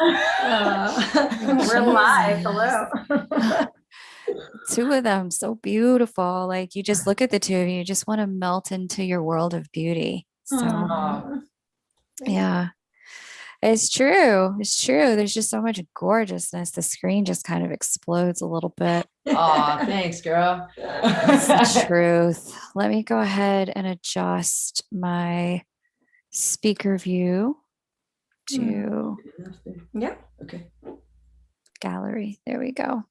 We're live. Hello. Two of them, so beautiful. Like you just look at the two of you, you just want to melt into your world of beauty. So, Aw, thank you. yeah, it's true. It's true. There's just so much gorgeousness. The screen just kind of explodes a little bit. Aw, thanks, girl. It's the truth. Let me go ahead and adjust my speaker view to Yeah. Okay. gallery. There we go.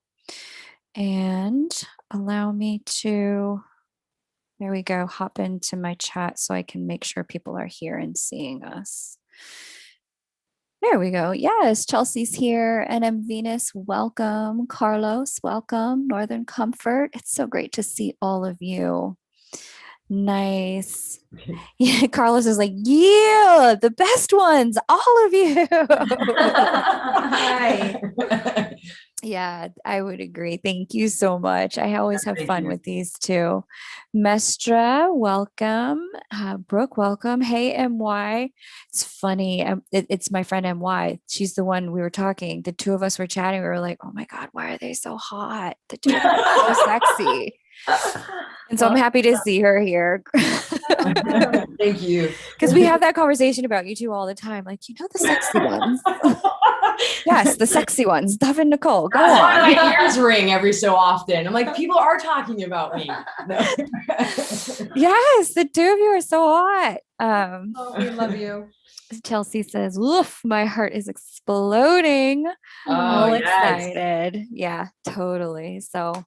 And allow me to, there we go, hop into my chat so I can make sure people are here and seeing us. There we go. Yes, Chelsea's here. NM Venus, welcome. Carlos, welcome. Northern Comfort. It's so great to see all of you. Nice. Yeah, Carlos is like, yeah, the best ones, all of you. Hi. Yeah, I would agree. Thank you so much. I always have Thank fun you. with these too. Mestra, welcome. Brooke, welcome. Hey, MY. It's funny. It's my friend MY. She's the one we were talking. The two of us were chatting. We were like, oh my God, why are they so hot? The two of them are so sexy. And so I'm happy to see her here. Thank you. Because we have that conversation about you two all the time. Like, you know, the sexy ones. Yes, the sexy ones. Dov and Nicole. Go That's why on. my ears ring every so often. I'm like, people are talking about me. Yes, the two of you are so hot. Oh, we love you. Chelsea says, "Woof, my heart is exploding." Oh, All yes. excited. Yeah, totally. So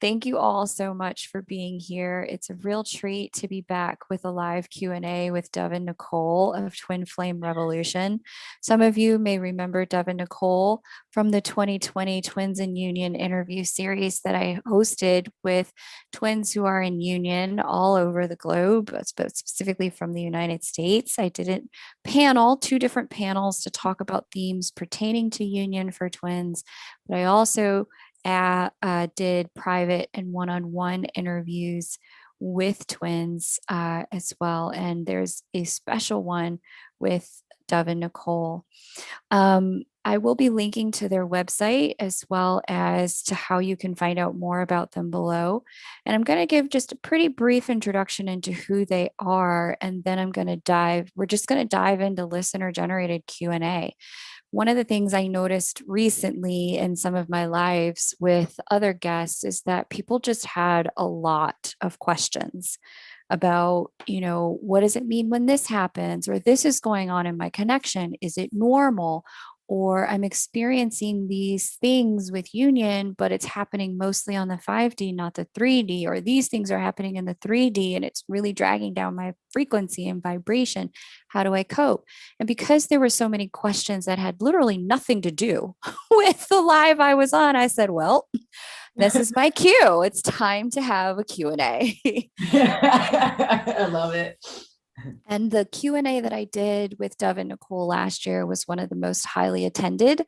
thank you all so much for being here. It's a real treat to be back with a live Q&A with Dov and Nicole of Twin Flame Revolution. Some of you may remember Dov and Nicole from the 2020 Twins in Union interview series that I hosted with twins who are in union all over the globe, but specifically from the United States. I did a panel, two different panels to talk about themes pertaining to union for twins, but I also did private and one-on-one interviews with twins as well. And there's a special one with Dov and Nicole. I will be linking to their website as well as to how you can find out more about them below. And I'm going to give just a pretty brief introduction into who they are. And then we're just going to dive into listener generated Q&A. One of the things I noticed recently in some of my lives with other guests is that people just had a lot of questions about, what does it mean when this happens? Or this is going on in my connection. Is it normal? Or I'm experiencing these things with union, but it's happening mostly on the 5D, not the 3D, or these things are happening in the 3D and it's really dragging down my frequency and vibration. How do I cope? And because there were so many questions that had literally nothing to do with the live I was on, I said, well, this is my cue. It's time to have a Q&A. I love it. And the Q&A that I did with Dov and Nicole last year was one of the most highly attended.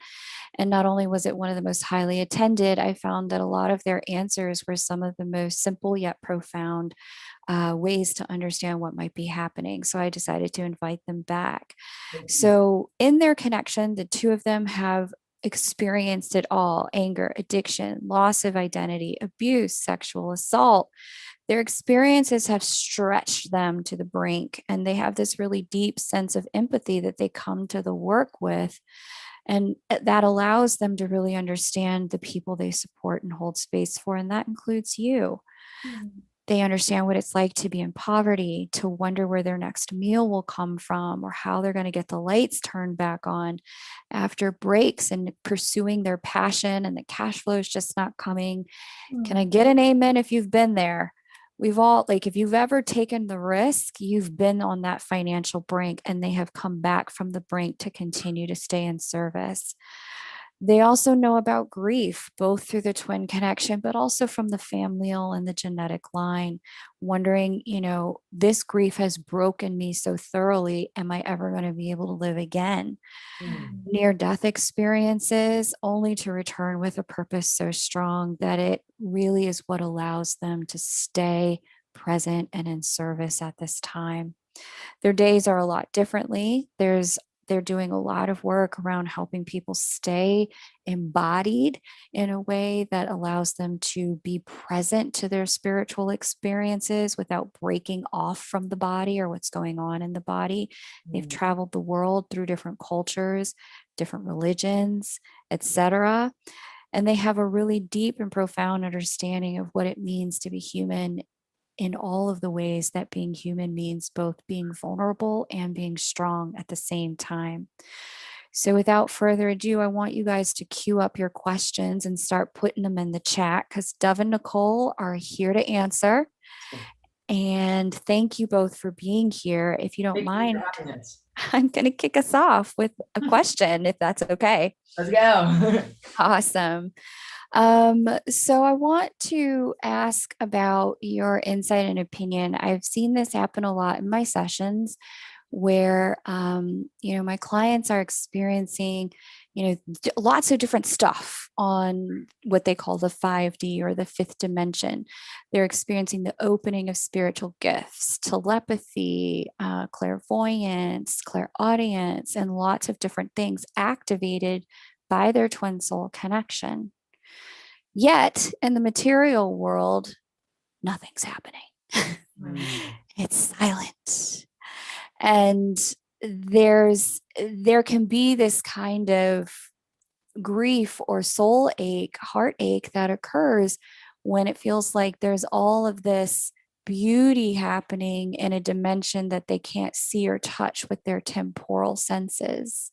And not only was it one of the most highly attended, I found that a lot of their answers were some of the most simple yet profound ways to understand what might be happening. So I decided to invite them back. So in their connection, the two of them have experienced it all: anger, addiction, loss of identity, abuse, sexual assault. Their experiences have stretched them to the brink, and they have this really deep sense of empathy that they come to the work with. And that allows them to really understand the people they support and hold space for. And that includes you. They understand what it's like to be in poverty, to wonder where their next meal will come from, or how they're going to get the lights turned back on after breaks and pursuing their passion and the cash flow is just not coming. Can I get an amen if you've been there? We've all, like, if you've ever taken the risk, you've been on that financial brink, and they have come back from the brink to continue to stay in service. They also know about grief, both through the twin connection, but also from the familial and the genetic line, wondering, this grief has broken me so thoroughly. Am I ever going to be able to live again? Near death experiences, only to return with a purpose so strong that it really is what allows them to stay present and in service at this time. Their days are a lot differently. There's they're doing a lot of work around helping people stay embodied in a way that allows them to be present to their spiritual experiences without breaking off from the body or what's going on in the body. They've traveled the world through different cultures, different religions, etc. And they have a really deep and profound understanding of what it means to be human in all of the ways that being human means both being vulnerable and being strong at the same time. So without further ado, I want you guys to queue up your questions and start putting them in the chat because Dov and Nicole are here to answer. And thank you both for being here. If you don't mind, I'm going to kick us off with a question, if that's okay. Let's go. Awesome. So I want to ask about your insight and opinion. I've seen this happen a lot in my sessions where, my clients are experiencing, lots of different stuff on what they call the 5D or the fifth dimension. They're experiencing the opening of spiritual gifts, telepathy, clairvoyance, clairaudience, and lots of different things activated by their twin soul connection. Yet in the material world, nothing's happening. It's silent. And there can be this kind of grief or soul ache, heartache that occurs when it feels like there's all of this beauty happening in a dimension that they can't see or touch with their temporal senses.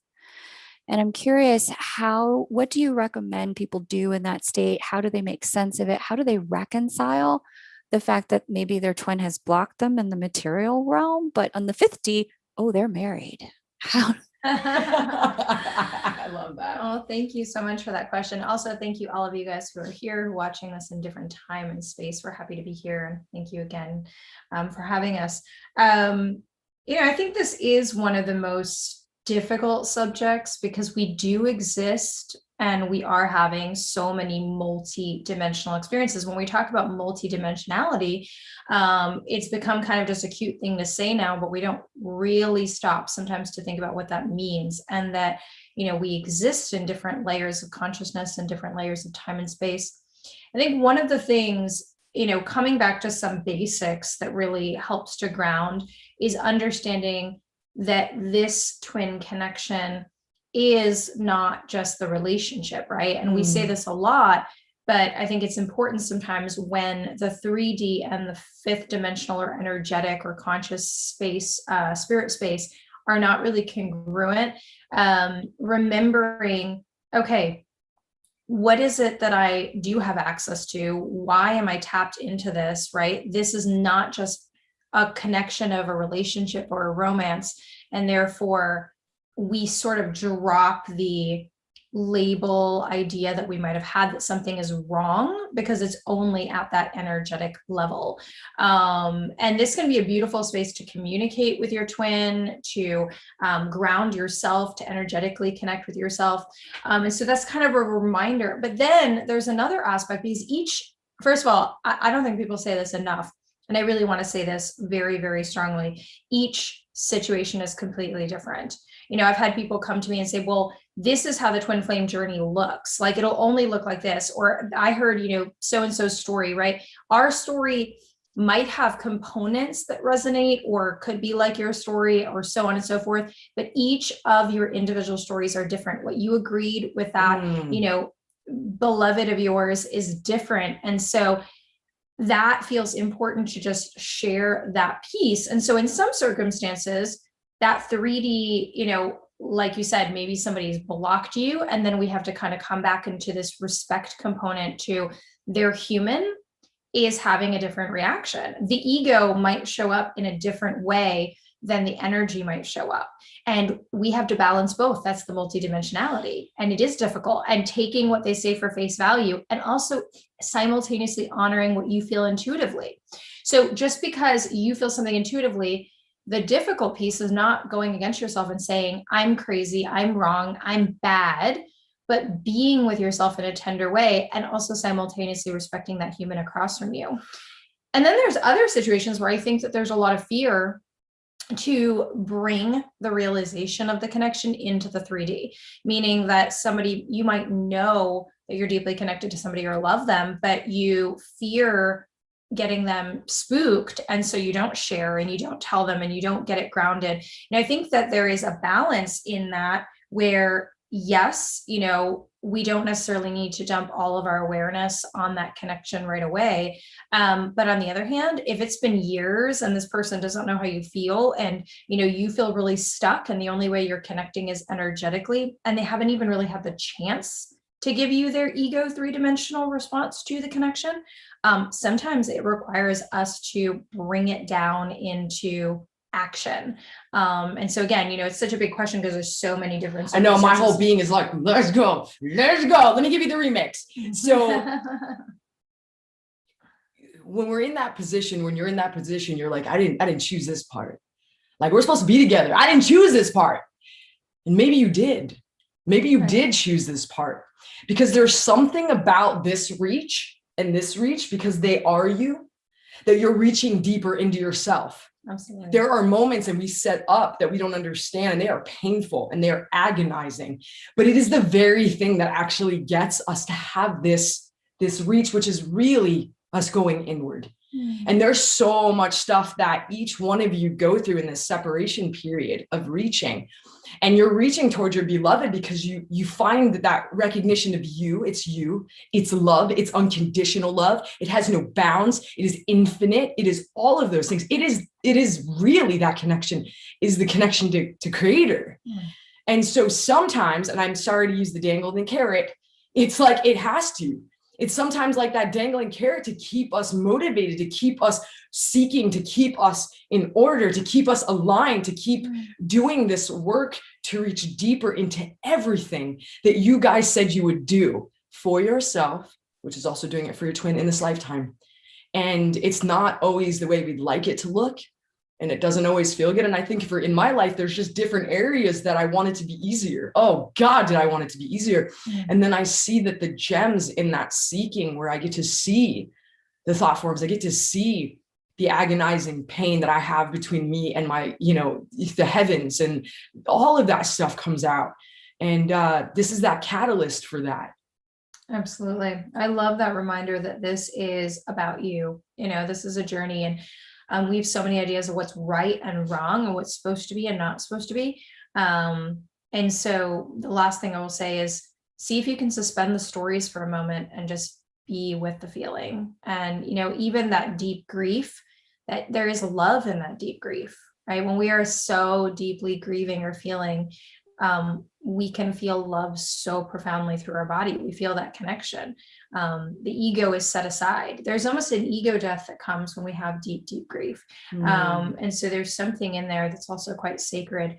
And I'm curious, what do you recommend people do in that state? How do they make sense of it? How do they reconcile the fact that maybe their twin has blocked them in the material realm, but on the 50, they're married? How? I love that. Oh, thank you so much for that question. Also, thank you all of you guys who are here watching this in different time and space. We're happy to be here. And thank you again for having us. I think this is one of the most difficult subjects because we do exist and we are having so many multi-dimensional experiences. When we talk about multi-dimensionality, it's become kind of just a cute thing to say now, but we don't really stop sometimes to think about what that means. And that, we exist in different layers of consciousness and different layers of time and space. I think one of the things, coming back to some basics that really helps to ground is understanding that this twin connection is not just the relationship, right? And we say this a lot, but I think it's important sometimes when the 3D and the fifth dimensional or energetic or conscious space, spirit space are not really congruent. Remembering, okay, what is it that I do have access to? Why am I tapped into this, right? This is not just a connection of a relationship or a romance. And therefore we sort of drop the label idea that we might have had that something is wrong because it's only at that energetic level. And this can be a beautiful space to communicate with your twin, to ground yourself, to energetically connect with yourself. And so that's kind of a reminder. But then there's another aspect because first of all, I don't think people say this enough. And I really want to say this very, very strongly. Each situation is completely different. I've had people come to me and say, well, this is how the twin flame journey looks. Like it'll only look like this. Or I heard, so-and-so's story, right? Our story might have components that resonate or could be like your story or so on and so forth. But each of your individual stories are different. What you agreed with that, beloved of yours is different. And so that feels important to just share that piece. And so in some circumstances, that 3D, like you said, maybe somebody's blocked you, and then we have to kind of come back into this respect component to their human is having a different reaction. The ego might show up in a different way than the energy might show up. And we have to balance both. That's the multidimensionality. And it is difficult. And taking what they say for face value and also simultaneously honoring what you feel intuitively. So just because you feel something intuitively, the difficult piece is not going against yourself and saying, I'm crazy, I'm wrong, I'm bad, but being with yourself in a tender way and also simultaneously respecting that human across from you. And then there's other situations where I think that there's a lot of fear to bring the realization of the connection into the 3D, meaning that somebody, you might know that you're deeply connected to somebody or love them, but you fear getting them spooked. And so you don't share and you don't tell them and you don't get it grounded. And I think that there is a balance in that where, yes, we don't necessarily need to dump all of our awareness on that connection right away. But on the other hand, if it's been years and this person doesn't know how you feel and, you feel really stuck and the only way you're connecting is energetically, and they haven't even really had the chance to give you their ego 3-dimensional response to the connection, sometimes it requires us to bring it down into action. And so again, it's such a big question because there's so many different. I know my whole being is like, let's go. Let me give you the remix. So when you're in that position, you're like, I didn't choose this part. Like, we're supposed to be together. I didn't choose this part. And maybe you did. Maybe you did choose this part, because there's something about this reach and this reach, because they are you, that you're reaching deeper into yourself. Absolutely. There are moments that we set up that we don't understand, and they are painful and they are agonizing, but it is the very thing that actually gets us to have this reach, which is really us going inward. And there's so much stuff that each one of you go through in this separation period of reaching, and you're reaching towards your beloved because you find that recognition of it's love, it's unconditional love. It has no bounds. It is infinite. It is all of those things. It is really that connection is the connection to creator. And so sometimes, and I'm sorry to use the dangling carrot, it's like, it has to. It's sometimes like that dangling carrot to keep us motivated, to keep us seeking, to keep us in order, to keep us aligned, to keep doing this work to reach deeper into everything that you guys said you would do for yourself, which is also doing it for your twin in this lifetime. And it's not always the way we'd like it to look. And it doesn't always feel good. And I think in my life, there's just different areas that I want it to be easier. Oh God, did I want it to be easier? And then I see that the gems in that seeking, where I get to see the thought forms, I get to see the agonizing pain that I have between me and my, the heavens, and all of that stuff comes out. And this is that catalyst for that. Absolutely. I love that reminder that this is about you. This is a journey, and we have so many ideas of what's right and wrong and what's supposed to be and not supposed to be. And so the last thing I will say is, see if you can suspend the stories for a moment and just be with the feeling. And, even that deep grief, that there is love in that deep grief, right? When we are so deeply grieving or feeling, we can feel love so profoundly through our body. We feel that connection. The ego is set aside. There's almost an ego death that comes when we have deep, deep grief. And so there's something in there that's also quite sacred.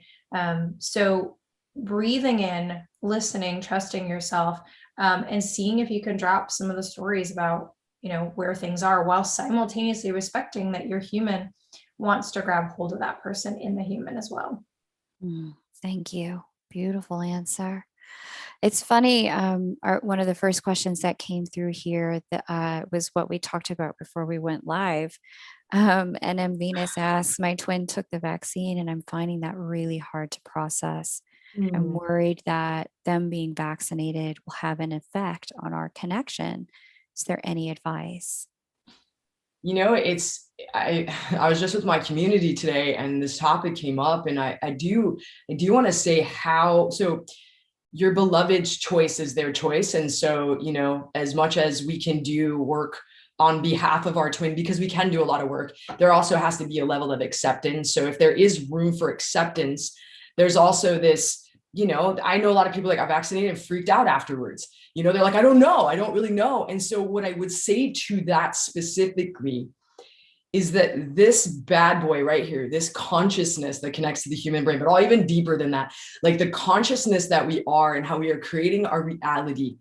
So breathing in, listening, trusting yourself, and seeing if you can drop some of the stories about, where things are, while simultaneously respecting that your human wants to grab hold of that person in the human as well. Thank you. Beautiful answer. It's funny. One of the first questions that came through here that was what we talked about before we went live. And then Venus asks, my twin took the vaccine and I'm finding that really hard to process. I'm worried that them being vaccinated will have an effect on our connection. Is there any advice? I was just with my community today and this topic came up, and I do want to say so your beloved's choice is their choice. And so, as much as we can do work on behalf of our twin, because we can do a lot of work, there also has to be a level of acceptance. So if there is room for acceptance, there's also this, I know a lot of people got vaccinated and freaked out afterwards. They're like, I don't know. I don't really know. And so what I would say to that specifically is that this bad boy right here, this consciousness that connects to the human brain, but all even deeper than that, like the consciousness that we are and how we are creating our reality.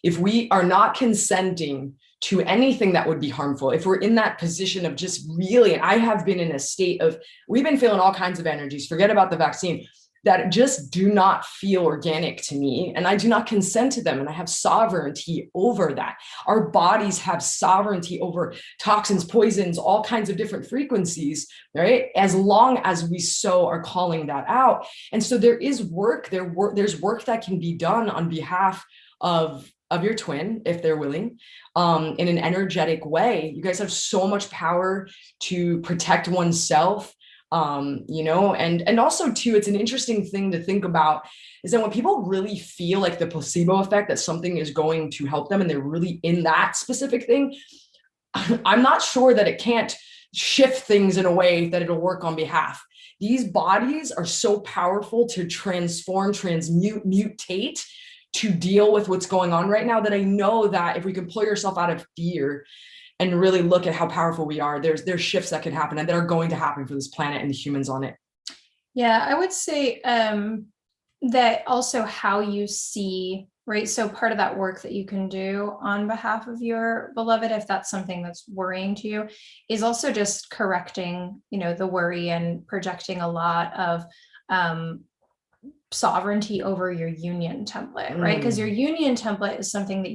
If we are not consenting to anything that would be harmful, if we're in that position of just really, I have been in a state of, we've been feeling all kinds of energies, forget about the vaccine. that just do not feel organic to me, and I do not consent to them, and I have sovereignty over that. Our bodies have sovereignty over toxins, poisons, all kinds of different frequencies, right? As long as we so are calling that out. And so there is there's work that can be done on behalf of your twin, if they're willing, in an energetic way. You guys have so much power to protect oneself, and also too, it's an interesting thing to think about, is that when people really feel like the placebo effect, that something is going to help them and they're really in that specific thing, I'm not sure that it can't shift things in a way that it'll work on behalf. These bodies are so powerful to transform, transmute, mutate, to deal with what's going on right now, that I know that if we can pull yourself out of fear and really look at how powerful we are, there's shifts that can happen and that are going to happen for this planet and the humans on it. Yeah, I would say that also how you see, right? So part of that work that you can do on behalf of your beloved, if that's something that's worrying to you, is also just correcting, the worry and projecting a lot of sovereignty over your union template, right? Because your union template is something that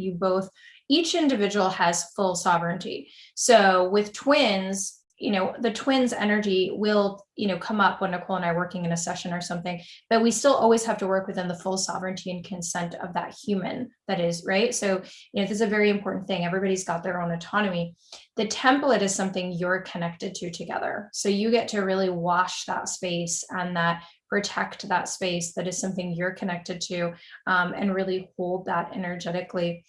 each individual has full sovereignty. So with twins, the twins energy will, come up when Nicole and I are working in a session or something, but we still always have to work within the full sovereignty and consent of that human that is, right? So, this is a very important thing. Everybody's got their own autonomy. The template is something you're connected to together. So you get to really wash that space and protect that space that is something you're connected to, and really hold that energetically.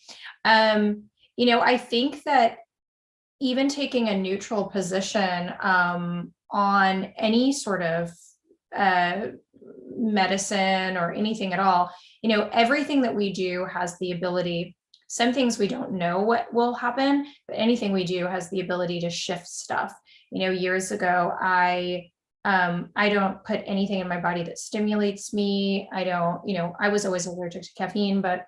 I think that even taking a neutral position on any sort of medicine or anything at all, everything that we do has the ability. Some things we don't know what will happen, but anything we do has the ability to shift stuff. Years ago, I don't put anything in my body that stimulates me. I was always allergic to caffeine, but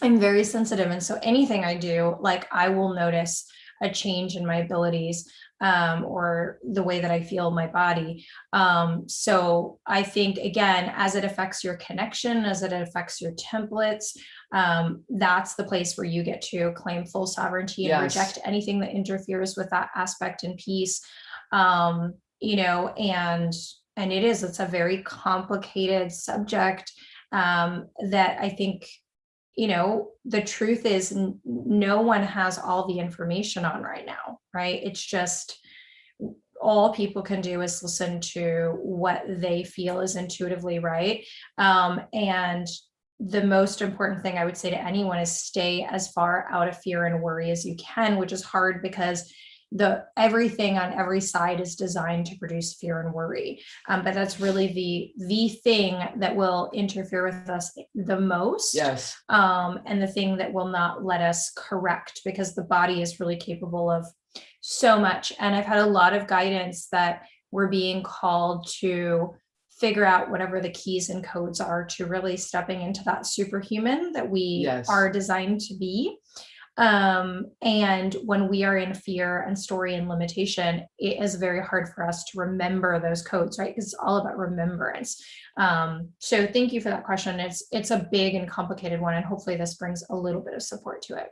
I'm very sensitive. And so anything I do, like, I will notice a change in my abilities, or the way that I feel my body. So I think, again, as it affects your connection, as it affects your templates, that's the place where you get to claim full sovereignty and reject anything that interferes with that aspect and peace. And it's a very complicated subject, that I think, the truth is no one has all the information on right now, right? It's just, all people can do is listen to what they feel is intuitively right. And the most important thing I would say to anyone is stay as far out of fear and worry as you can, which is hard because everything on every side is designed to produce fear and worry. But that's really the thing that will interfere with us the most. Yes. And the thing that will not let us correct, because the body is really capable of so much. And I've had a lot of guidance that we're being called to figure out whatever the keys and codes are to really stepping into that superhuman that we are designed to be. And when we are in fear and story and limitation, it is very hard for us to remember those codes, right? Because it's all about remembrance. So thank you for that question. It's a big and complicated one, and hopefully this brings a little bit of support to it.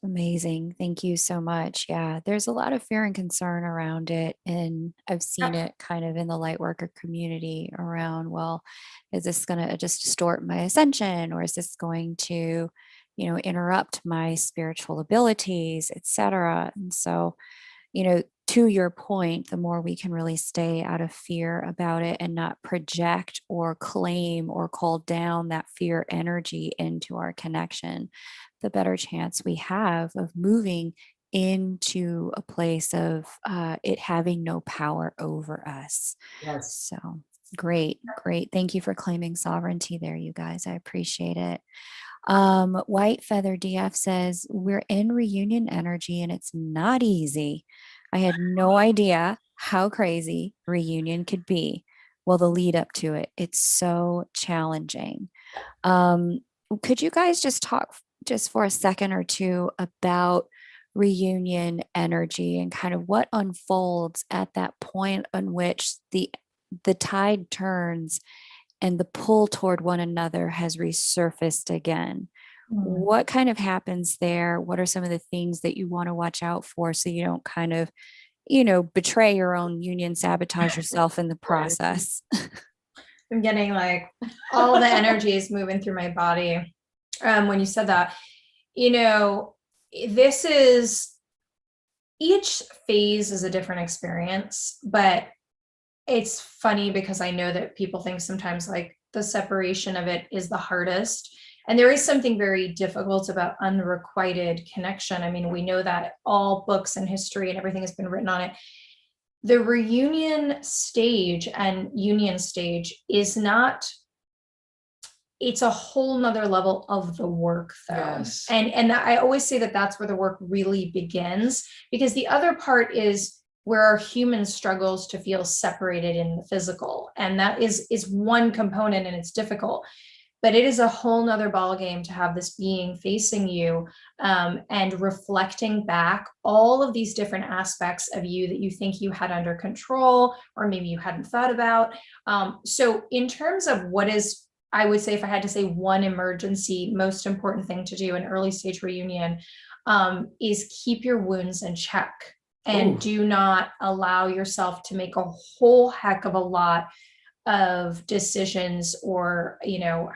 Amazing. Thank you so much. Yeah, there's a lot of fear and concern around it. And I've seen it kind of in the light worker community around, well, is this going to just distort my ascension, or is this going to interrupt my spiritual abilities, etc. And so, to your point, the more we can really stay out of fear about it and not project or claim or call down that fear energy into our connection, the better chance we have of moving into a place of it having no power over us. Yes. So great. Thank you for claiming sovereignty there, you guys. I appreciate it. White Feather DF says, we're in reunion energy and it's not easy. I had no idea how crazy reunion could be. Well, the lead up to it, it's so challenging. Could you guys just talk just for a second or two about reunion energy and kind of what unfolds at that point on which the the tide turns and the pull toward one another has resurfaced again. What kind of happens there? What are some of the things that you want to watch out for so you don't kind of, betray your own union, sabotage yourself in the process? I'm getting like all the energies moving through my body. When you said that, this is, each phase is a different experience, but it's funny because I know that people think sometimes like the separation of it is the hardest. And there is something very difficult about unrequited connection. I mean, we know that all books and history and everything has been written on it. The reunion stage and union stage is not, it's a whole nother level of the work though. Yes. And I always say that that's where the work really begins, because the other part is where our human struggles to feel separated in the physical. And that is one component, and it's difficult. But it is a whole nother ballgame to have this being facing you and reflecting back all of these different aspects of you that you think you had under control, or maybe you hadn't thought about. So in terms of what is, I would say, if I had to say one emergency, most important thing to do in early stage reunion, is keep your wounds in check. And do not allow yourself to make a whole heck of a lot of decisions, or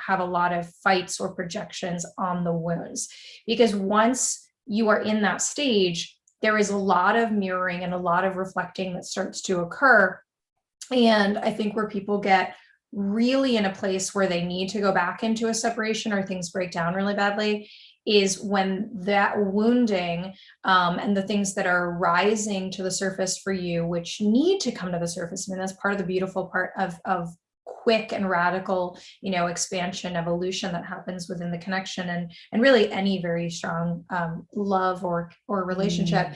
have a lot of fights or projections on the wounds, because once you are in that stage, there is a lot of mirroring and a lot of reflecting that starts to occur. And I think where people get really in a place where they need to go back into a separation, or things break down really badly, is when that wounding and the things that are rising to the surface for you, which need to come to the surface. I mean, that's part of the beautiful part of quick and radical, expansion, evolution that happens within the connection, and really any very strong love or relationship.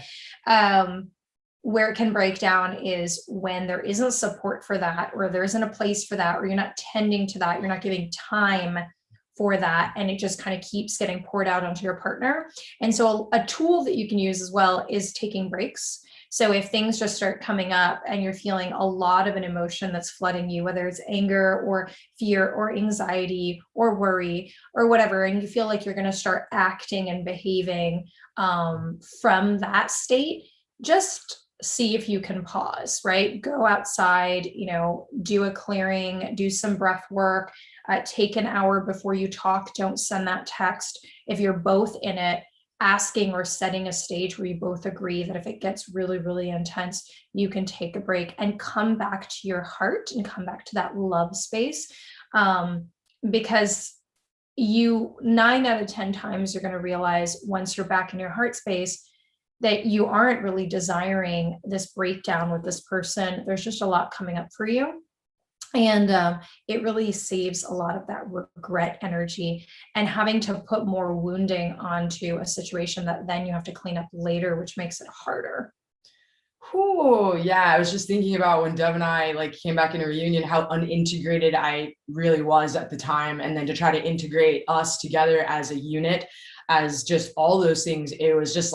Where it can break down is when there isn't support for that, or there isn't a place for that, or you're not tending to that, you're not giving time for that, and it just kind of keeps getting poured out onto your partner. And so a tool that you can use as well is taking breaks. So if things just start coming up and you're feeling a lot of an emotion that's flooding you, whether it's anger or fear or anxiety or worry or whatever, and you feel like you're going to start acting and behaving from that state, just see if you can pause, right? Go outside, do a clearing, do some breath work, take an hour before you talk. Don't send that text. If you're both in it, asking or setting a stage where you both agree that if it gets really, really intense, you can take a break and come back to your heart and come back to that love space. Because 9 out of 10 times, you're going to realize once you're back in your heart space that you aren't really desiring this breakdown with this person. There's just a lot coming up for you. And it really saves a lot of that regret energy and having to put more wounding onto a situation that then you have to clean up later, which makes it harder. Oh, yeah. I was just thinking about when Dov and I came back in a reunion, how unintegrated I really was at the time. And then to try to integrate us together as a unit, as just all those things, it was just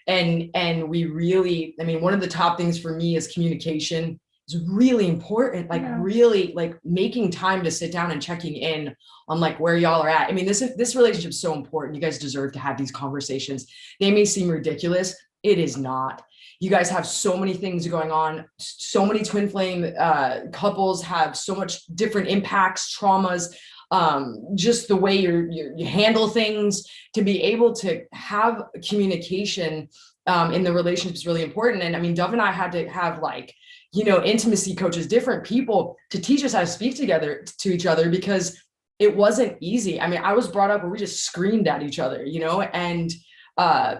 and we really, one of the top things for me is communication. Is really important, really making time to sit down and checking in on where y'all are at. This relationship is so important. You guys deserve to have these conversations. They may seem ridiculous. It is not. You guys have so many things going on. So many twin flame couples have so much different impacts, traumas, just the way you handle things. To be able to have communication in the relationship is really important. And Dov and I had to have intimacy coaches, different people to teach us how to speak together to each other, because it wasn't easy. I was brought up where we just screamed at each other, and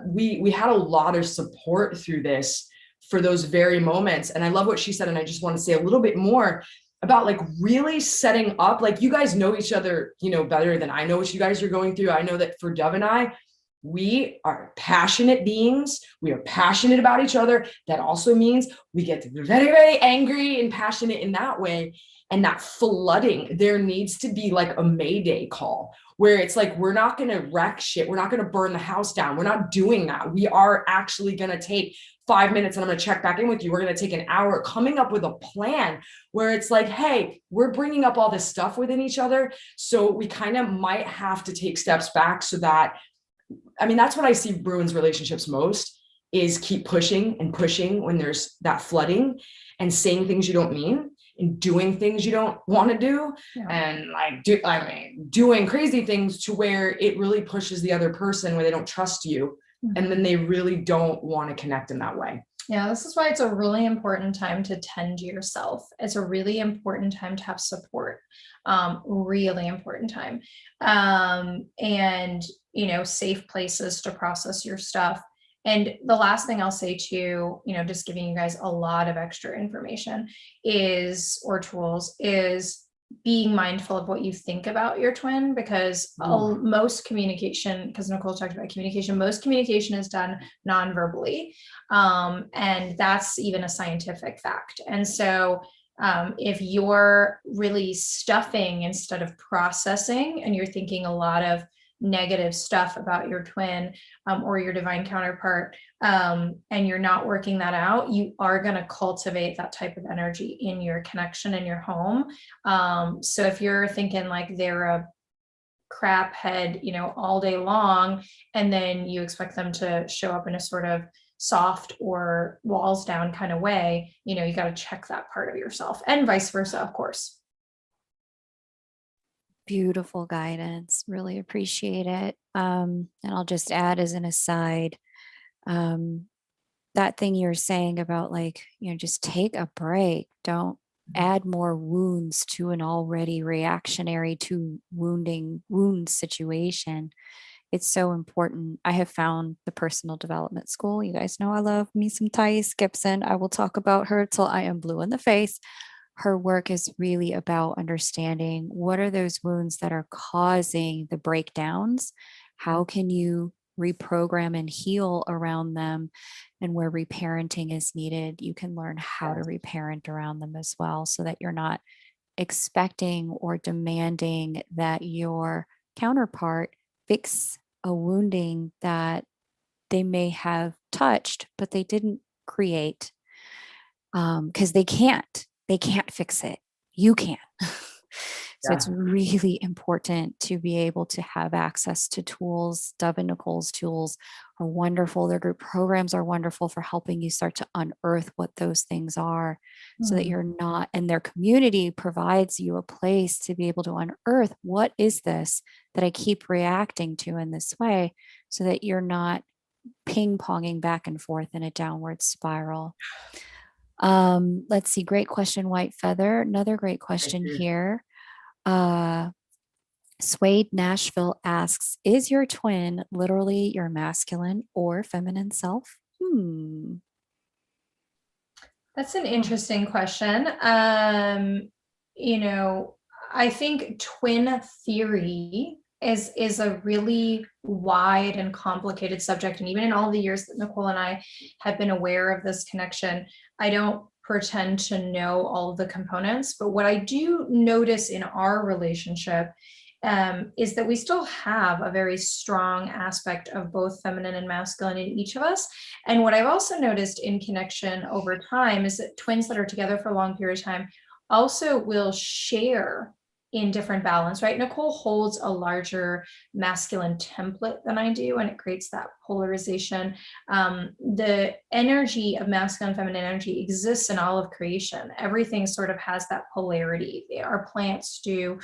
we had a lot of support through this for those very moments. And I love what she said. And I just want to say a little bit more about really setting up, you guys know each other, better than I know what you guys are going through. I know that for Dov and I, we are passionate beings. We are passionate about each other. That also means we get very, very angry and passionate in that way. And that flooding, there needs to be like a Mayday call where it's like, we're not going to wreck shit. We're not going to burn the house down. We're not doing that. We are actually going to take 5 minutes and I'm going to check back in with you. We're going to take an hour coming up with a plan where it's like, hey, we're bringing up all this stuff within each other. So we kind of might have to take steps back so that, I mean, that's what I see ruins relationships most, is keep pushing and pushing when there's that flooding and saying things you don't mean and doing things you don't want to do. Yeah. And like doing crazy things to where it really pushes the other person where they don't trust you. And then they really don't want to connect in that way. Yeah, this is why it's a really important time to tend to yourself. It's a really important time to have support. Really important time. And, you know, safe places to process your stuff. And the last thing I'll say too, you know, just giving you guys a lot of extra information is, or tools, is being mindful of what you think about your twin, because most communication, because Nicole talked about communication, most communication is done non-verbally. And that's even a scientific fact. And so if you're really stuffing instead of processing, and you're thinking a lot of negative stuff about your twin or your divine counterpart, and you're not working that out, you are going to cultivate that type of energy in your connection in your home. So if you're thinking like they're a crap head, you know, all day long, and then you expect them to show up in a sort of soft or walls down kind of way, you know, you got to check that part of yourself, and vice versa, of course. Beautiful guidance. Really appreciate it. And I'll just add as an aside, that thing you're saying about like, you know, just take a break. Don't add more wounds to an already reactionary to wound situation. It's so important. I have found the personal development school. You guys know I love me some Thais Gibson. I will talk about her till I am blue in the face. Her work is really about understanding what are those wounds that are causing the breakdowns. How can you reprogram and heal around them? And where reparenting is needed, you can learn how to reparent around them as well, so that you're not expecting or demanding that your counterpart fix a wounding that they may have touched, but they didn't create, because they can't fix it. You can. So it's really important to be able to have access to tools. Dov and Nicole's tools are wonderful. Their group programs are wonderful for helping you start to unearth what those things are, so that you're not, and their community provides you a place to be able to unearth, what is this that I keep reacting to in this way, so that you're not ping-ponging back and forth in a downward spiral. Let's see. Great question, White Feather. Another great question here. Suede Nashville asks, is your twin literally your masculine or feminine self? That's an interesting question. You know, I think twin theory is a really wide and complicated subject. And even in all the years that Nicole and I have been aware of this connection, I don't pretend to know all of the components. But what I do notice in our relationship is that we still have a very strong aspect of both feminine and masculine in each of us. And what I've also noticed in connection over time is that twins that are together for a long period of time also will share in different balance, right? Nicole holds a larger masculine template than I do, and it creates that polarization. The energy of masculine and feminine energy exists in all of creation. Everything sort of has that polarity. Our plants do,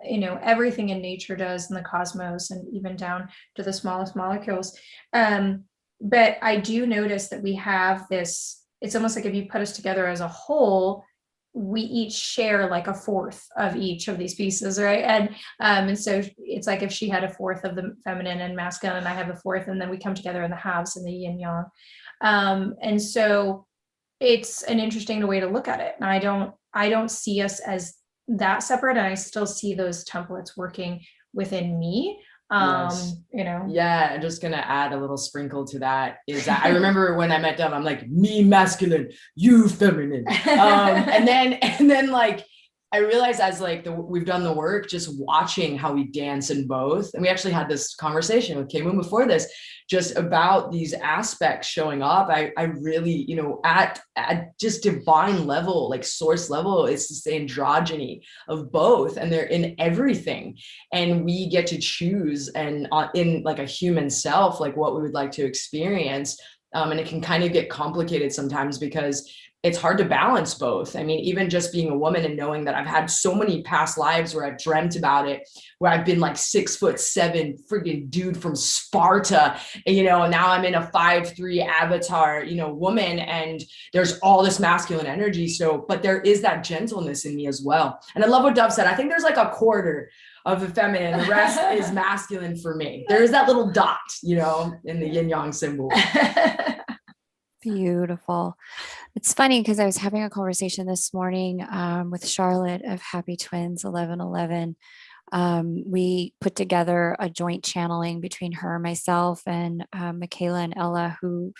you know, everything in nature does, in the cosmos, and even down to the smallest molecules. But I do notice that we have this, it's almost like if you put us together as a whole, we each share like a fourth of each of these pieces, right? And so it's like if she had a fourth of the feminine and masculine, and I have a fourth, and then we come together in the halves and the yin yang. And so it's an interesting way to look at it. And I don't see us as that separate, and I still see those templates working within me. Yes. You know. Yeah, I'm just gonna add a little sprinkle to that. Is that I remember when I met Dov, I'm like, me masculine, you feminine. And then like I realized as like we've done the work, just watching how we dance in both. And we actually had this conversation with K-Moon before this, just about these aspects showing up. I really, at just divine level, like source level, it's just the androgyny of both, and they're in everything. And we get to choose, and in like a human self, like what we would like to experience. And it can kind of get complicated sometimes because it's hard to balance both. I mean, even just being a woman and knowing that I've had so many past lives where I've dreamt about it, where I've been like 6'7" freaking dude from Sparta, and now I'm in a 5'3" avatar, woman, and there's all this masculine energy. So, but there is that gentleness in me as well. And I love what Dov said. I think there's like a quarter of the feminine, the rest is masculine for me. There is that little dot, in the yin yang symbol. Beautiful. It's funny because I was having a conversation this morning with Charlotte of Happy Twins 1111. We put together a joint channeling between her, myself, and Michaela and Ella, who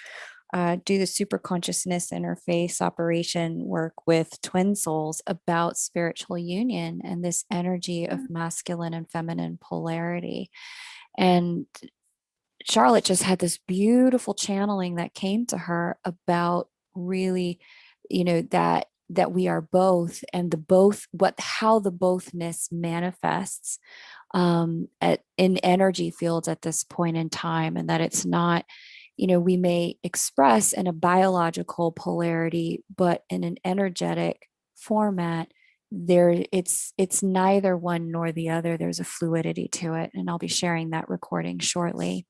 do the super consciousness interface operation work with twin souls about spiritual union and this energy of masculine and feminine polarity. And Charlotte just had this beautiful channeling that came to her about really, that we are both, and how the bothness manifests in energy fields at this point in time, and that it's not, we may express in a biological polarity, but in an energetic format, it's neither one nor the other. There's a fluidity to it, and I'll be sharing that recording shortly.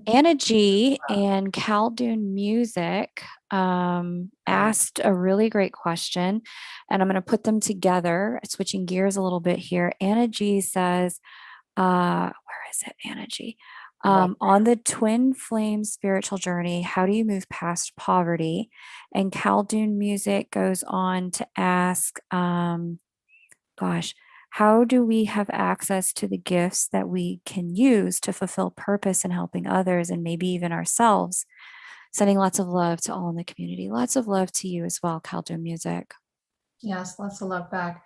Anna G and Khaldun Music asked a really great question, and I'm going to put them together, switching gears a little bit here. Anna G says, where is it, Anna G? On the twin flame spiritual journey, how do you move past poverty? And Khaldun Music goes on to ask, how do we have access to the gifts that we can use to fulfill purpose in helping others and maybe even ourselves? Sending lots of love to all in the community. Lots of love to you as well, Khaldun Music. Yes, lots of love back.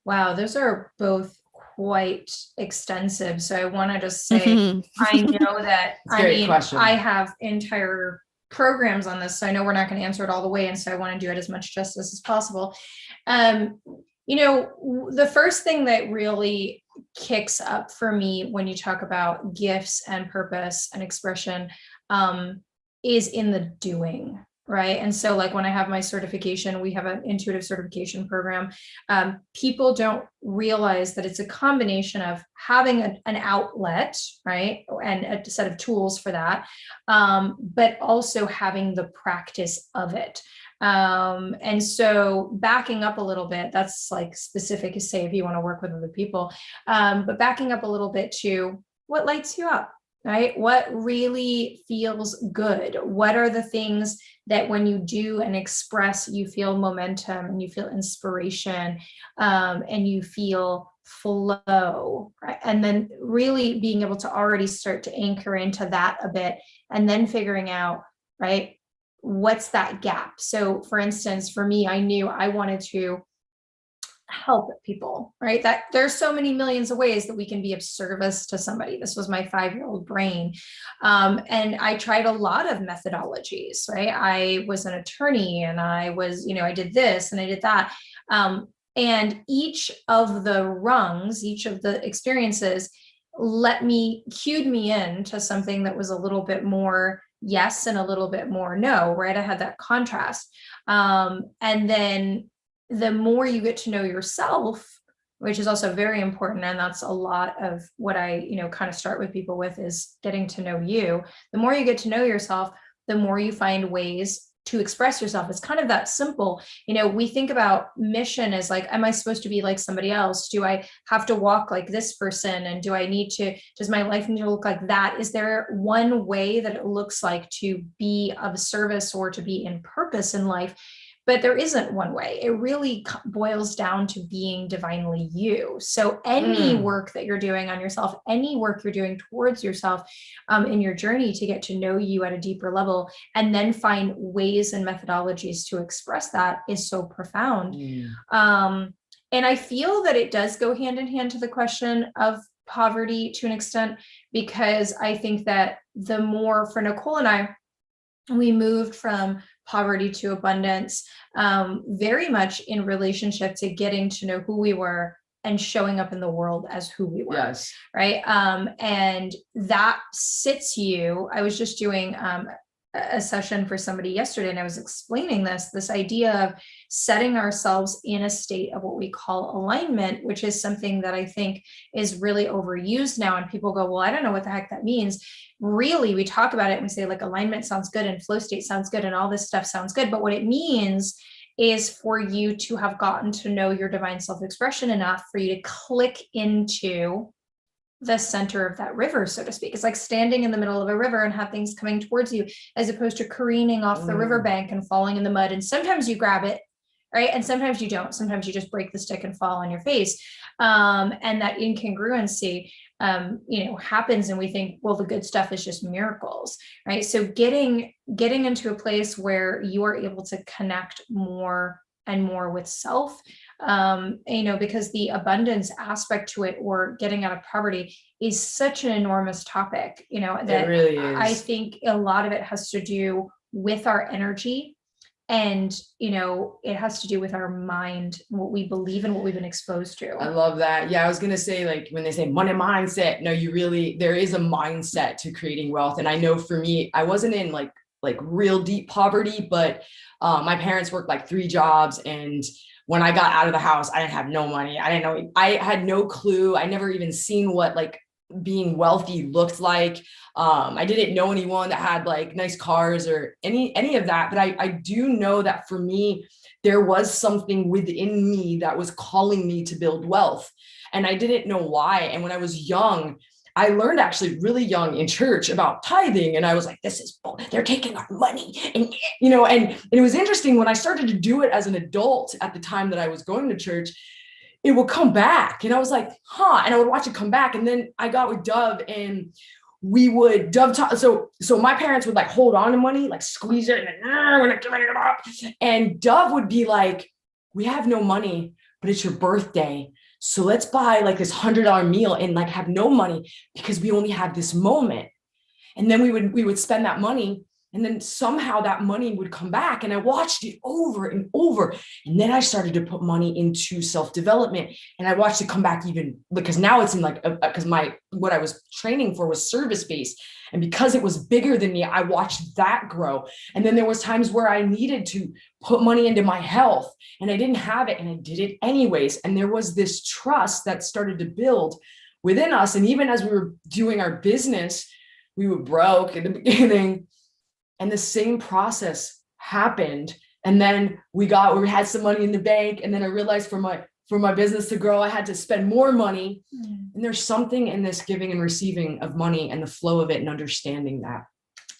Wow, those are both quite extensive. So I want to just say, I know that, Question. I have entire programs on this, so I know we're not going to answer it all the way. And so I want to do it as much justice as possible. The first thing that really kicks up for me when you talk about gifts and purpose and expression is in the doing. Right. And so like when I have my certification, we have an intuitive certification program. People don't realize that it's a combination of having an outlet, right, and a set of tools for that, but also having the practice of it. And so backing up a little bit, that's like specific to say if you want to work with other people, but backing up a little bit to what lights you up. Right? What really feels good? What are the things that when you do and express, you feel momentum and you feel inspiration, and you feel flow, right? And then really being able to already start to anchor into that a bit, and then figuring out, right, what's that gap? So for instance, for me, I knew I wanted to help people, right? That there's so many millions of ways that we can be of service to somebody. This was my 5-year-old brain. And I tried a lot of methodologies, right? I was an attorney, and I was, I did this and I did that. And each of the rungs, each of the experiences cued me into something that was a little bit more yes and a little bit more no, right? I had that contrast. And then the more you get to know yourself, which is also very important, and that's a lot of what I, kind of start with people with, is getting to know you. The more you get to know yourself, the more you find ways to express yourself. It's kind of that simple. We think about mission as like, am I supposed to be like somebody else? Do I have to walk like this person? And does my life need to look like that? Is there one way that it looks like to be of service or to be in purpose in life? but there isn't one way. It really boils down to being divinely you. So any work that you're doing on yourself, any work you're doing towards yourself in your journey to get to know you at a deeper level, and then find ways and methodologies to express that is so profound. And I feel that it does go hand in hand to the question of poverty to an extent, because I think that the more, for Nicole and I, we moved from poverty to abundance, very much in relationship to getting to know who we were and showing up in the world as who we were. Yes. Right. And that sits you. I was just doing a session for somebody yesterday, and I was explaining this idea of setting ourselves in a state of what we call alignment, which is something that I think is really overused now. And people go, well, I don't know what the heck that means. Really, we talk about it and we say like alignment sounds good and flow state sounds good and all this stuff sounds good. But what it means is for you to have gotten to know your divine self-expression enough for you to click into the center of that river, so to speak. It's like standing in the middle of a river and have things coming towards you, as opposed to careening off the riverbank and falling in the mud. And sometimes you grab it, right? And sometimes you don't. Sometimes you just break the stick and fall on your face. And that incongruency, happens, and we think, well, the good stuff is just miracles, right? So getting into a place where you are able to connect more and more with self, because the abundance aspect to it, or getting out of poverty, is such an enormous topic, that it really is. I think a lot of it has to do with our energy, and, it has to do with our mind, what we believe and what we've been exposed to. I love that. Yeah, I was going to say, like, when they say money mindset, no, there is a mindset to creating wealth. And I know for me, I wasn't in like real deep poverty, but my parents worked like 3 jobs. And when I got out of the house, I didn't have no money. I had no clue. I never even seen what like being wealthy looked like. I didn't know anyone that had like nice cars or any of that. But I do know that for me, there was something within me that was calling me to build wealth. And I didn't know why. And when I was young, I learned actually really young in church about tithing. And I was like, they're taking our money. And, and it was interesting when I started to do it as an adult at the time that I was going to church, it would come back. And I was like, and I would watch it come back. And then I got with Dov, and we would so my parents would like hold on to money, like squeeze it, and we're not giving it up. And Dov would be like, we have no money, but it's your birthday. So let's buy like this $100 meal and like have no money because we only have this moment. And then we would spend that money, and then somehow that money would come back. And I watched it over and over. And then I started to put money into self-development, and I watched it come back, even because now it's in like, because what I was training for was service-based. And because it was bigger than me, I watched that grow. And then there was times where I needed to put money into my health, and I didn't have it, and I did it anyways. And there was this trust that started to build within us. And even as we were doing our business, we were broke in the beginning, and the same process happened. And then we had some money in the bank. And then I realized for my business to grow, I had to spend more money. And there's something in this giving and receiving of money and the flow of it, and understanding that.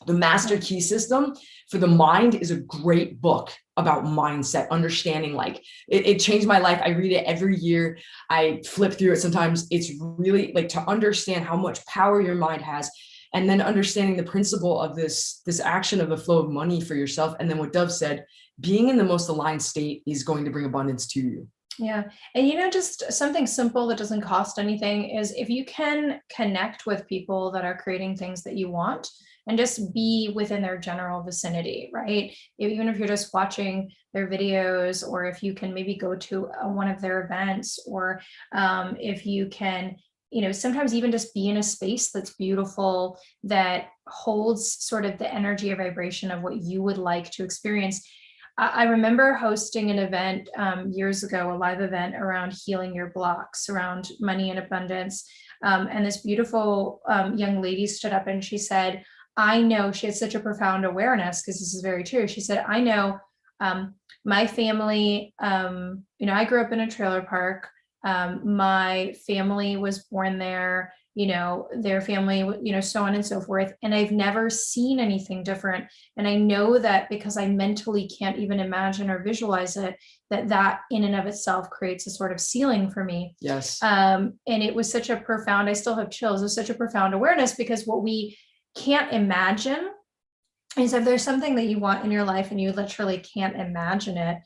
The Master Key System for the Mind is a great book about mindset, understanding, like it changed my life. I read it every year. I flip through it sometimes. It's really like to understand how much power your mind has, and then understanding the principle of this action of the flow of money for yourself. And then what Dov said, being in the most aligned state is going to bring abundance to you. Yeah. And, just something simple that doesn't cost anything is if you can connect with people that are creating things that you want, and just be within their general vicinity, right? Even if you're just watching their videos, or if you can maybe go to one of their events, or if you can, sometimes even just be in a space that's beautiful, that holds sort of the energy or vibration of what you would like to experience. I remember hosting an event years ago, a live event around healing your blocks, around money and abundance. And this beautiful young lady stood up and she said, I know, she had such a profound awareness, because this is very true. She said, I know my family, I grew up in a trailer park. My family was born there, their family, so on and so forth. And I've never seen anything different. And I know that because I mentally can't even imagine or visualize it, that in and of itself creates a sort of ceiling for me. Yes. And it was such a profound, I still have chills. It was such a profound awareness, because what we can't imagine is if there's something that you want in your life and you literally can't imagine it,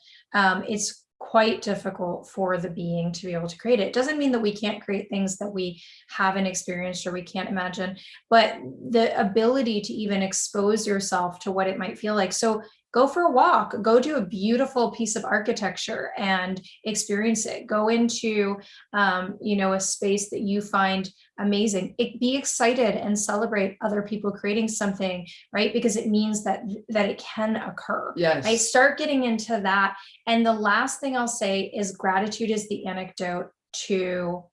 it's quite difficult for the being to be able to create it. It doesn't mean that we can't create things that we haven't experienced or we can't imagine, but the ability to even expose yourself to what it might feel like. So go for a walk, go do a beautiful piece of architecture and experience it. Go into, a space that you find amazing. Be excited and celebrate other people creating something, right? Because it means that it can occur. Yes. I start getting into that. And the last thing I'll say is gratitude is the antidote to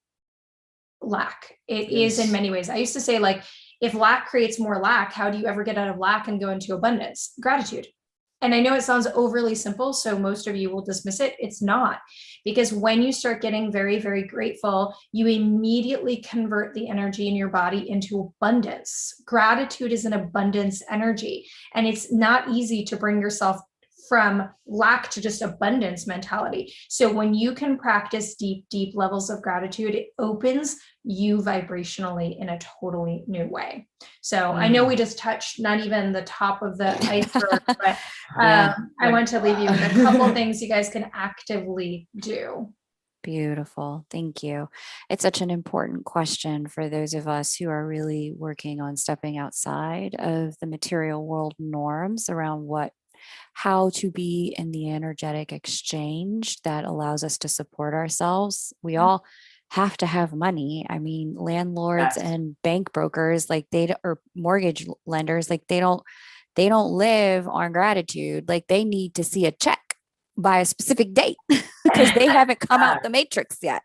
lack. It is in many ways. I used to say, like, if lack creates more lack, how do you ever get out of lack and go into abundance? Gratitude. And I know it sounds overly simple, so most of you will dismiss it. It's not, because when you start getting very, very grateful, you immediately convert the energy in your body into abundance. Gratitude is an abundance energy, and it's not easy to bring yourself from lack to just abundance mentality. So when you can practice deep, deep levels of gratitude, it opens you vibrationally in a totally new way. So I know we just touched not even the top of the iceberg, but I want to leave you with a couple things you guys can actively do. Beautiful. Thank you. It's such an important question for those of us who are really working on stepping outside of the material world norms around how to be in the energetic exchange that allows us to support ourselves. We all have to have money. I mean, landlords and bank brokers, or mortgage lenders, they don't live on gratitude. Like, they need to see a check by a specific date because they haven't come out the matrix yet.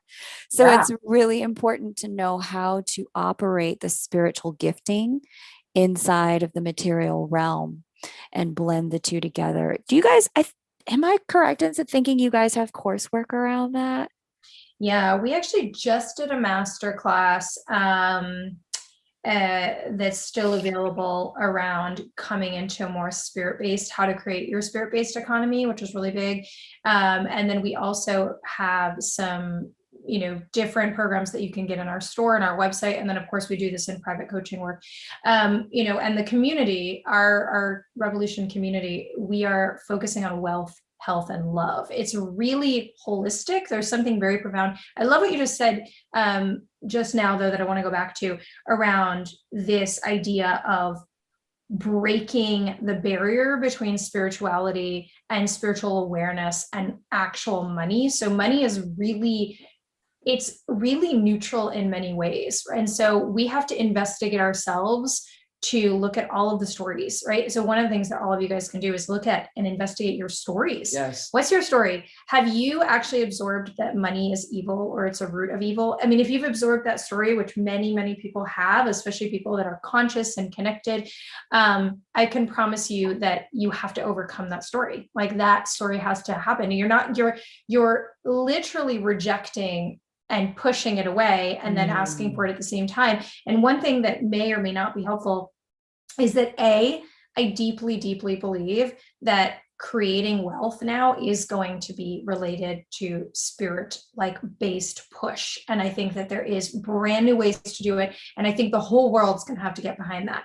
So it's really important to know how to operate the spiritual gifting inside of the material realm and blend the two together. Do you guys, am I correct in thinking you guys have coursework around that? Yeah, we actually just did a master class that's still available around coming into a more spirit-based, how to create your spirit-based economy, which is really big. And then we also have some different programs that you can get in our store and our website. And then of course we do this in private coaching work, and the community, our Revolution community, we are focusing on wealth, health, and love. It's really holistic. There's something very profound. I love what you just said just now, though, that I want to go back to around this idea of breaking the barrier between spirituality and spiritual awareness and actual money. So money is it's really neutral in many ways. And so we have to investigate ourselves to look at all of the stories, right? So one of the things that all of you guys can do is look at and investigate your stories. Yes. What's your story? Have you actually absorbed that money is evil or it's a root of evil? I mean, if you've absorbed that story, which many, many people have, especially people that are conscious and connected, I can promise you that you have to overcome that story. Like, that story has to happen. You're literally rejecting and pushing it away and then asking for it at the same time. And one thing that may or may not be helpful is that I deeply, deeply believe that creating wealth now is going to be related to spirit based push. And I think that there is brand new ways to do it. And I think the whole world's going to have to get behind that.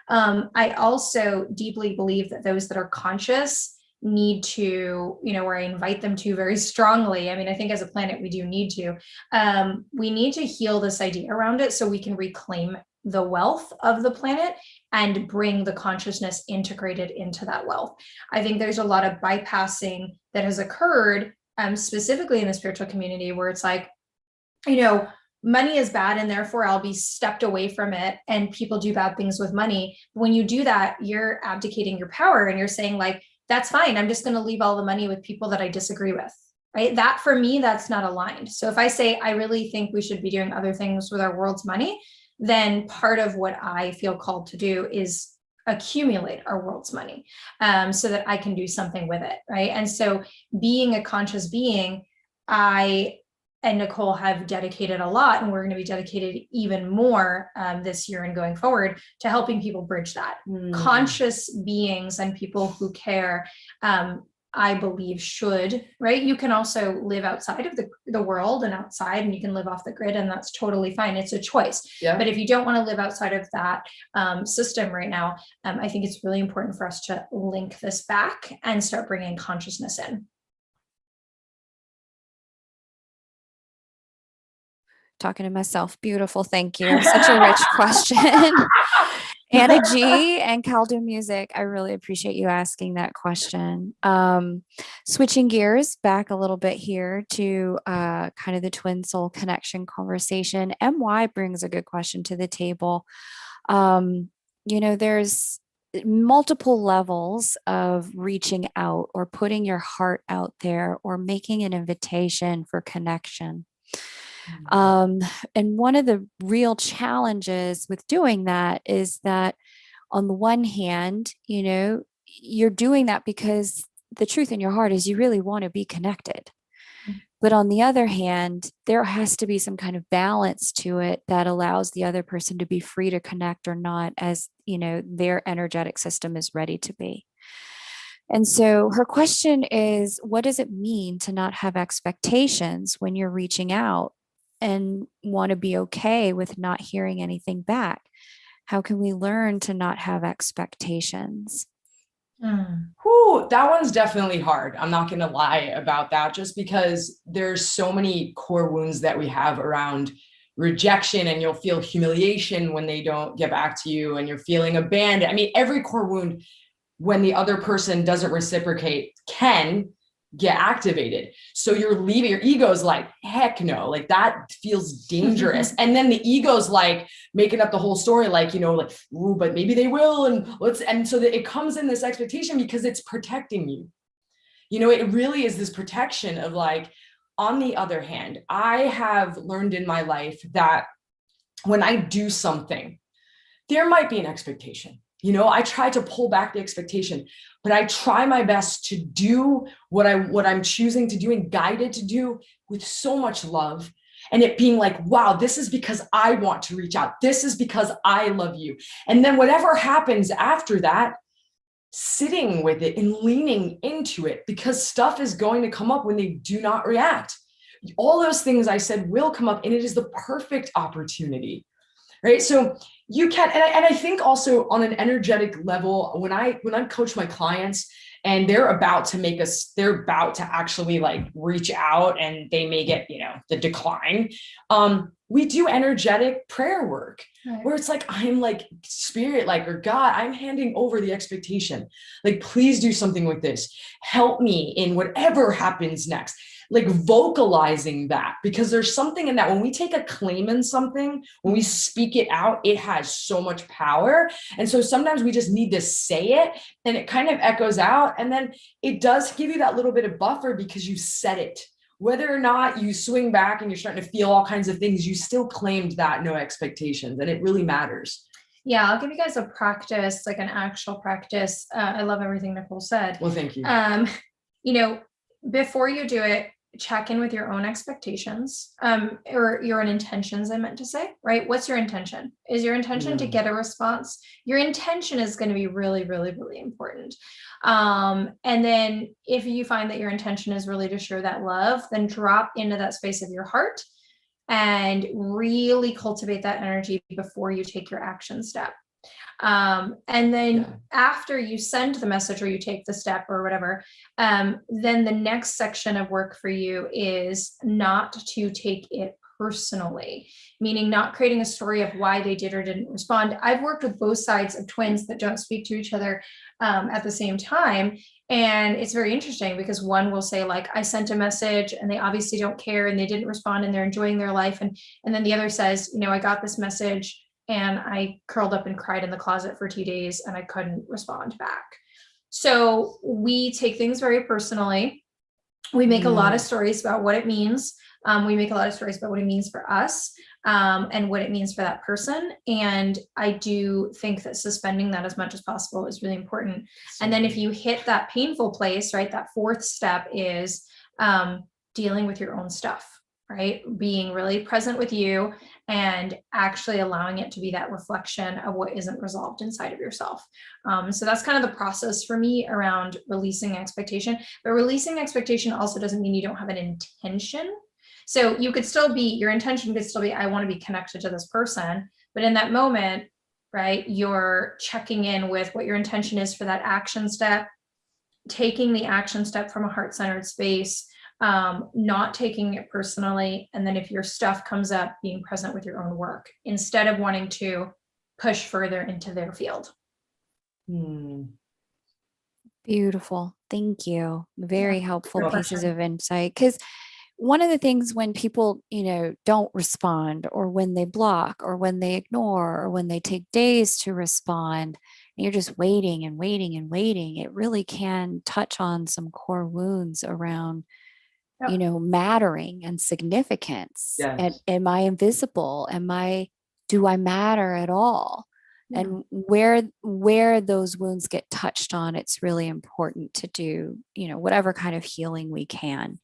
I also deeply believe that those that are conscious need to, where I invite them to very strongly. I mean, I think as a planet, we do need to, we need to heal this idea around it so we can reclaim the wealth of the planet and bring the consciousness integrated into that wealth. I think there's a lot of bypassing that has occurred, specifically in the spiritual community, where it's like, money is bad and therefore I'll be stepped away from it, and people do bad things with money. When you do that, you're abdicating your power and you're saying, like, that's fine, I'm just going to leave all the money with people that I disagree with, right? That, for me, that's not aligned. So if I say, I really think we should be doing other things with our world's money, then part of what I feel called to do is accumulate our world's money, so that I can do something with it, right? And so being a conscious being, I and Nicole have dedicated a lot, and we're going to be dedicated even more this year and going forward to helping people bridge that. Conscious beings and people who care, I believe should, right? You can also live outside of the world and outside, and you can live off the grid, and that's totally fine. It's a choice. Yeah. But if you don't want to live outside of that system right now, I think it's really important for us to link this back and start bringing consciousness in. Talking to myself. Beautiful. Thank you. Such a rich question. Anna G and Caldo Music, I really appreciate you asking that question. Switching gears back a little bit here to kind of the twin soul connection conversation. MY brings a good question to the table. There's multiple levels of reaching out or putting your heart out there or making an invitation for connection. And one of the real challenges with doing that is that on the one hand, you're doing that because the truth in your heart is you really want to be connected. But on the other hand, there has to be some kind of balance to it that allows the other person to be free to connect or not, as their energetic system is ready to be. And so her question is, what does it mean to not have expectations when you're reaching out and want to be okay with not hearing anything back? How can we learn to not have expectations? That one's definitely hard. I'm not going to lie about that, just because there's so many core wounds that we have around rejection, and you'll feel humiliation when they don't get back to you, and you're feeling abandoned. I mean, every core wound, when the other person doesn't reciprocate, can get activated. So you're leaving, your ego's like, heck no, like that feels dangerous. And then the ego's like making up the whole story, like, ooh, but maybe they will. And so that it comes in this expectation because it's protecting you. It really is this protection of like, on the other hand, I have learned in my life that when I do something, there might be an expectation. I try to pull back the expectation, but I try my best to do what I'm choosing to do and guided to do with so much love. And it being like, wow, this is because I want to reach out. This is because I love you. And then whatever happens after that, sitting with it and leaning into it, because stuff is going to come up when they do not react. All those things I said will come up, and it is the perfect opportunity. Right. So you can, and I think also on an energetic level, when I coach my clients and they're about to actually like reach out and they may get, the decline. We do energetic prayer work, right, where it's like, I'm like spirit, like, or God, I'm handing over the expectation. Like, please do something with this. Help me in whatever happens next. Like vocalizing that, because there's something in that when we take a claim in something, when we speak it out, it has so much power. And so sometimes we just need to say it, and it kind of echoes out. And then it does give you that little bit of buffer because you said it. Whether or not you swing back and you're starting to feel all kinds of things, you still claimed that no expectations, and it really matters. Yeah, I'll give you guys a practice, like an actual practice. I love everything Nicole said. Well, thank you. Before you do it, check in with your own expectations, or your own intentions, I meant to say, right? What's your intention? Is your intention to get a response? Your intention is going to be really, really, really important. And then if you find that your intention is really to share that love, then drop into that space of your heart and really cultivate that energy before you take your action step. And then after you send the message or you take the step or whatever, then the next section of work for you is not to take it personally, meaning not creating a story of why they did or didn't respond. I've worked with both sides of twins that don't speak to each other at the same time. And it's very interesting because one will say like, I sent a message and they obviously don't care and they didn't respond and they're enjoying their life. And then the other says, I got this message and I curled up and cried in the closet for 2 days and I couldn't respond back. So we take things very personally. We make a lot of stories about what it means. We make a lot of stories about what it means for us, and what it means for that person. And I do think that suspending that as much as possible is really important. And then if you hit that painful place, right, that fourth step is dealing with your own stuff. right? Being really present with you and actually allowing it to be that reflection of what isn't resolved inside of yourself. So that's kind of the process for me around releasing expectation. But releasing expectation also doesn't mean you don't have an intention. So you could still be, your intention could still be, I want to be connected to this person. But in that moment, right, you're checking in with what your intention is for that action step, taking the action step from a heart-centered space, not taking it personally. And then if your stuff comes up, being present with your own work instead of wanting to push further into their field. Beautiful. Thank you. Very helpful No pieces question. of insight. Because one of the things when people, don't respond, or when they block, or when they ignore, or when they take days to respond, and you're just waiting and waiting and waiting, it really can touch on some core wounds around, Yep. mattering and significance. And Yes. am I invisible? Do I matter at all? Yeah. And where those wounds get touched on, it's really important to do, whatever kind of healing we can,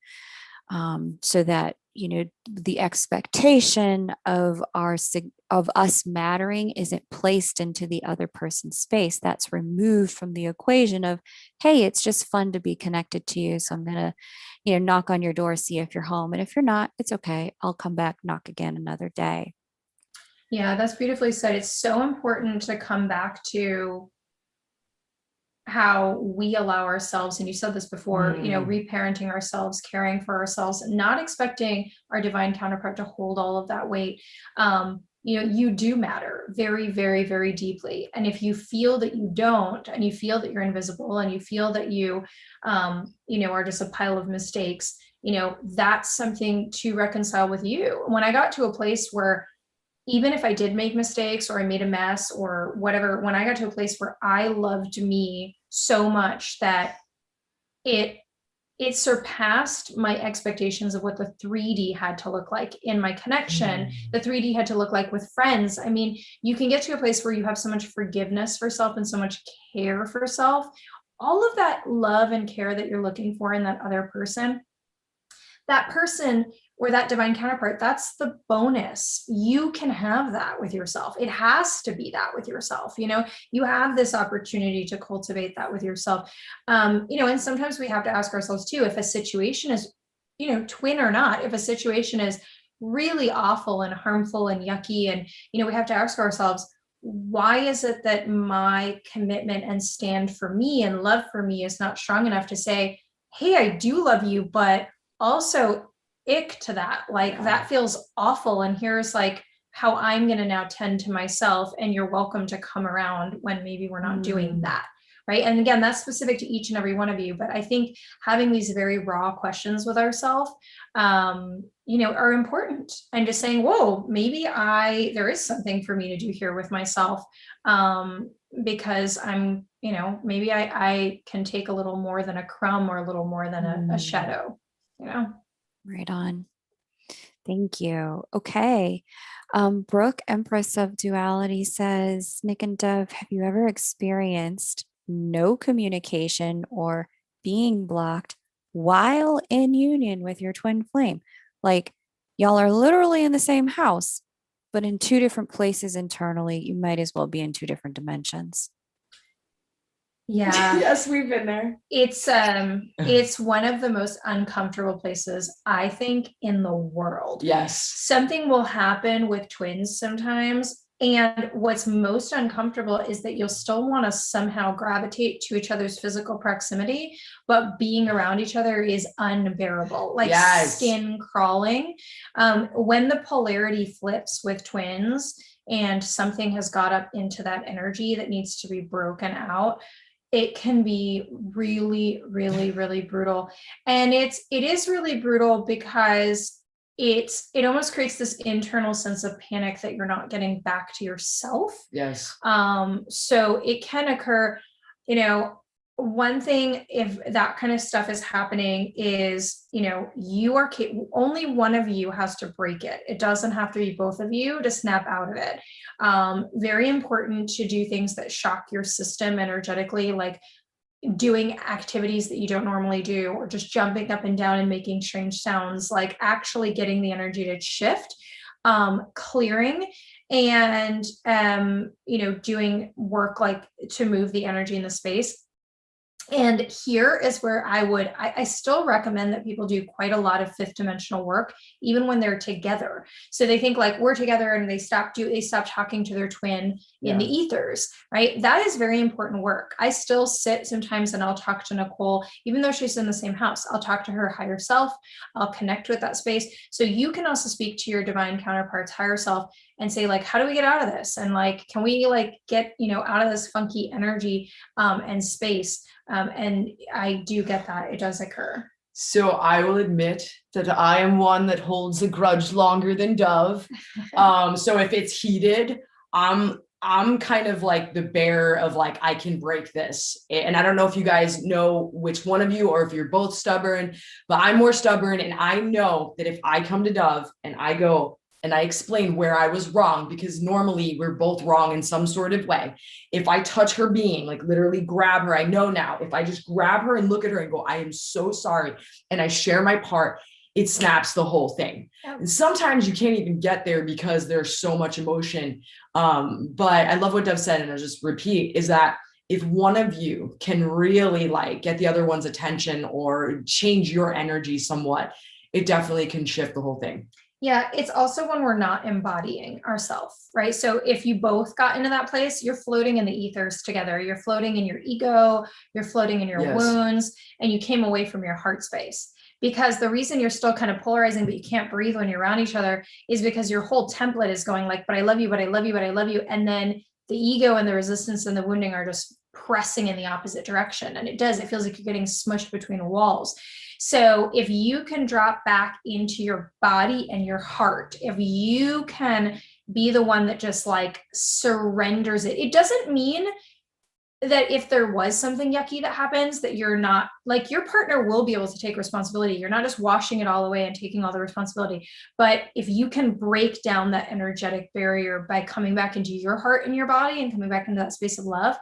so that the expectation of us mattering isn't placed into the other person's space. That's removed from the equation of, hey, it's just fun to be connected to you, so I'm gonna knock on your door, see if you're home, and if you're not, it's okay, I'll come back, knock again another day. Yeah, that's beautifully said. It's so important to come back to how we allow ourselves, and you said this before, reparenting ourselves, caring for ourselves, not expecting our divine counterpart to hold all of that weight. You do matter very, very, very deeply. And if you feel that you don't, and you feel that you're invisible, and you feel that you are just a pile of mistakes, that's something to reconcile with you. When I got to a place where, even if I did make mistakes or I made a mess or whatever, when I got to a place where I loved me so much that it surpassed my expectations of what the 3D had to look like in my connection. The 3D had to look like with friends. I mean, you can get to a place where you have so much forgiveness for self and so much care for self. All of that love and care that you're looking for in that other person, that person or that divine counterpart, that's the bonus. You can have that with yourself. It has to be that with yourself. You have this opportunity to cultivate that with yourself. And sometimes we have to ask ourselves too, if a situation is, twin or not, if a situation is really awful and harmful and yucky, and, we have to ask ourselves, why is it that my commitment and stand for me and love for me is not strong enough to say, hey, I do love you, but also ick to that, like that feels awful, and here's like how I'm going to now tend to myself, and you're welcome to come around when maybe we're not doing that, right? And again, that's specific to each and every one of you, but I think having these very raw questions with ourselves are important, and just saying, whoa, maybe there is something for me to do here with myself, because I'm maybe I can take a little more than a crumb or a little more than a shadow. Right on. Thank you. Okay. Brooke, Empress of Duality, says, Nick and Dov, have you ever experienced no communication or being blocked while in union with your twin flame? Like, y'all are literally in the same house, but in two different places internally. You might as well be in two different dimensions. Yeah. Yes, we've been there. It's one of the most uncomfortable places, I think, in the world. Yes. Something will happen with twins sometimes. And what's most uncomfortable is that you'll still want to somehow gravitate to each other's physical proximity, but being around each other is unbearable, like skin crawling. When the polarity flips with twins and something has got up into that energy that needs to be broken out, it can be really, really, really brutal. And it is really brutal because it almost creates this internal sense of panic that you're not getting back to yourself. Yes. So it can occur, one thing, if that kind of stuff is happening, is, you are only one of you has to break it. It doesn't have to be both of you to snap out of it. Very important to do things that shock your system energetically, like doing activities that you don't normally do, or just jumping up and down and making strange sounds, like actually getting the energy to shift, clearing, and doing work like to move the energy in the space. And here is where I still recommend that people do quite a lot of fifth dimensional work, even when they're together. So they think like we're together and they stop talking to their twin in the ethers, right? That is very important work. I still sit sometimes and I'll talk to Nicole, even though she's in the same house. I'll talk to her higher self. I'll connect with that space. So you can also speak to your divine counterpart's higher self and say like, how do we get out of this? And like, can we like get, out of this funky energy and space? And I do get that it does occur. So I will admit that I am one that holds a grudge longer than Dove. So if it's heated, I'm kind of like the bearer of like, I can break this. And I don't know if you guys know which one of you, or if you're both stubborn, but I'm more stubborn. And I know that if I come to Dove and I go and I explain where I was wrong, because normally we're both wrong in some sort of way. If I touch her being, like literally grab her, I know now, if I just grab her and look at her and go, I am so sorry, and I share my part, it snaps the whole thing. Yep. And sometimes you can't even get there because there's so much emotion. But I love what Dove said, and I'll just repeat, is that if one of you can really like get the other one's attention or change your energy somewhat, it definitely can shift the whole thing. Yeah, it's also when we're not embodying ourselves, right? So if you both got into that place, you're floating in the ethers together. You're floating in your ego, you're floating in your wounds, and you came away from your heart space. Because the reason you're still kind of polarizing, but you can't breathe when you're around each other, is because your whole template is going like, but I love you, but I love you, but I love you. And then the ego and the resistance and the wounding are just pressing in the opposite direction. And it feels like you're getting smushed between walls. So if you can drop back into your body and your heart, if you can be the one that just like surrenders it, it doesn't mean that if there was something yucky that happens, that you're not like, your partner will be able to take responsibility. You're not just washing it all away and taking all the responsibility. But if you can break down that energetic barrier by coming back into your heart and your body and coming back into that space of love,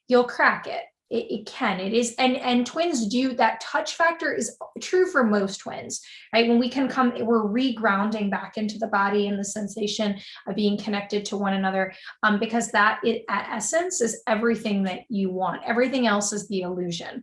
you'll crack it. It can, it is. And twins do that. Touch factor is true for most twins, right? When we can come, we're regrounding back into the body and the sensation of being connected to one another, because that at essence is everything that you want. Everything else is the illusion.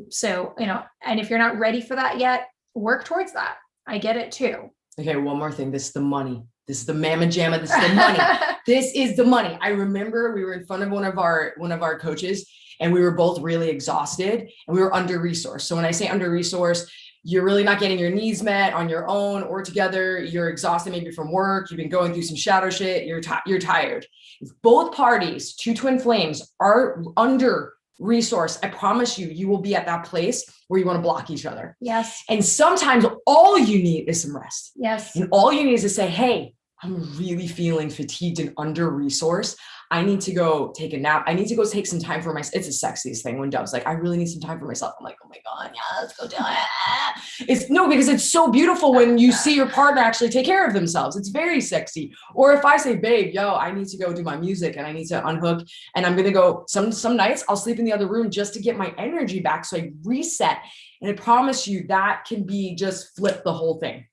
So, and if you're not ready for that yet, work towards that. I get it too. Okay, one more thing. This is the money. This is the mamma jamma. This is the money. This is the money. I remember we were in front of one of our coaches, and we were both really exhausted and we were under-resourced. So when I say under-resourced, you're really not getting your needs met on your own or together. You're exhausted maybe from work. You've been going through some shadow shit. You're tired. If both parties, two twin flames, are under-resourced, I promise you will be at that place where you want to block each other. Yes. And sometimes all you need is some rest. Yes. And all you need is to say, hey, I'm really feeling fatigued and under-resourced. I need to go take a nap. I need to go take some time for myself. It's the sexiest thing when Dove's like, I really need some time for myself. I'm like, oh my God, yeah, let's go do it. Because it's so beautiful when you see your partner actually take care of themselves. It's very sexy. Or if I say, babe, I need to go do my music and I need to unhook, and I'm going to go, some nights I'll sleep in the other room just to get my energy back. So I reset. And I promise you that can be just flip the whole thing.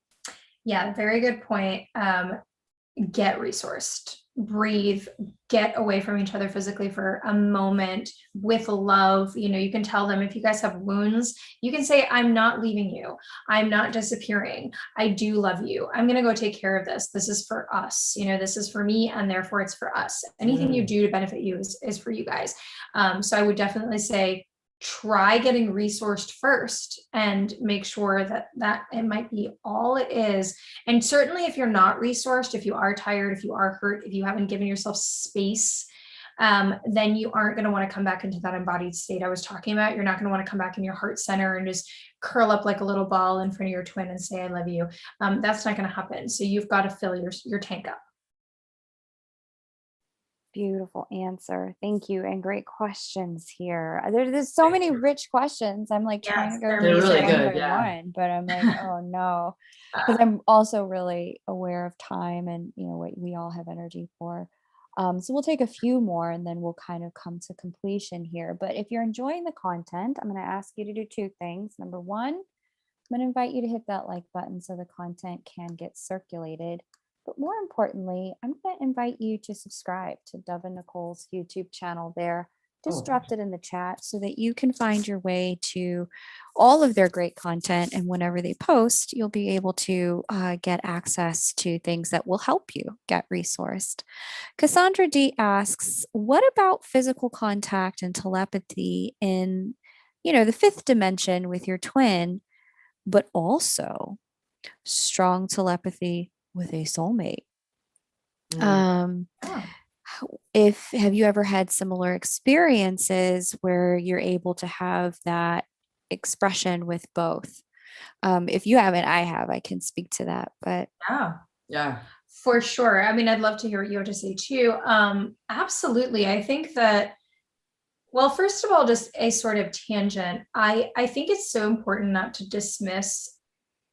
Yeah, very good point. Get resourced, breathe, get away from each other physically for a moment with love. You can tell them, if you guys have wounds, you can say, I'm not leaving you. I'm not disappearing. I do love you. I'm going to go take care of this. This is for us. This is for me, and therefore it's for us. Anything you do to benefit you is for you guys. So I would definitely say, try getting resourced first and make sure that it might be all it is. And certainly if you're not resourced, if you are tired, if you are hurt, if you haven't given yourself space, then you aren't going to want to come back into that embodied state I was talking about. You're not going to want to come back in your heart center and just curl up like a little ball in front of your twin and say, I love you. That's not going to happen. So you've got to fill your tank up. Beautiful answer. Thank you. And great questions here. There's so many rich questions. I'm like trying to go they're through really one good, by yeah. one, but I'm like, oh no. Because I'm also really aware of time and what we all have energy for. So we'll take a few more and then we'll kind of come to completion here. But if you're enjoying the content, I'm going to ask you to do two things. Number one, I'm going to invite you to hit that like button so the content can get circulated. But more importantly, I'm going to invite you to subscribe to Dov and Nicole's YouTube channel there. Just dropped it in the chat so that you can find your way to all of their great content. And whenever they post, you'll be able to get access to things that will help you get resourced. Cassandra D asks, what about physical contact and telepathy in, the fifth dimension with your twin, but also strong telepathy with a soulmate? Have you ever had similar experiences where you're able to have that expression with both? If you haven't, I can speak to that, but yeah, for sure. I mean, I'd love to hear what you have to say too. Absolutely. I think that, well, first of all, just a sort of tangent. I think it's so important not to dismiss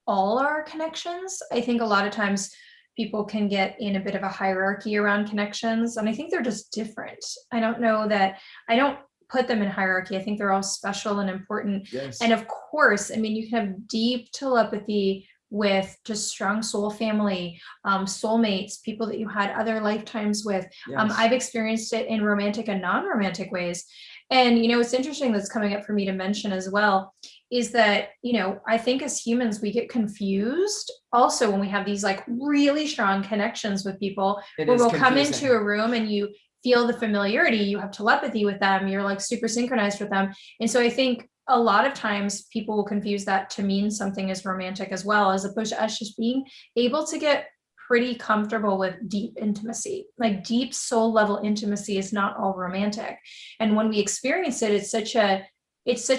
all our connections. I think a lot of times people can get in a bit of a hierarchy around connections, and I think they're just different. I don't put them in hierarchy. I think they're all special and important. Yes. And of course, I mean, you can have deep telepathy with just strong soul family, soulmates, people that you had other lifetimes with. Yes. I've experienced it in romantic and non-romantic ways. And, it's interesting that's coming up for me to mention as well is that, I think as humans, we get confused also when we have these like really strong connections with people where we'll come into a room and you feel the familiarity, you have telepathy with them, you're like super synchronized with them. And so I think a lot of times people will confuse that to mean something as romantic as well, as opposed to us just being able to get pretty comfortable with deep intimacy. Like deep soul level intimacy is not all romantic. And when we experience it, it's such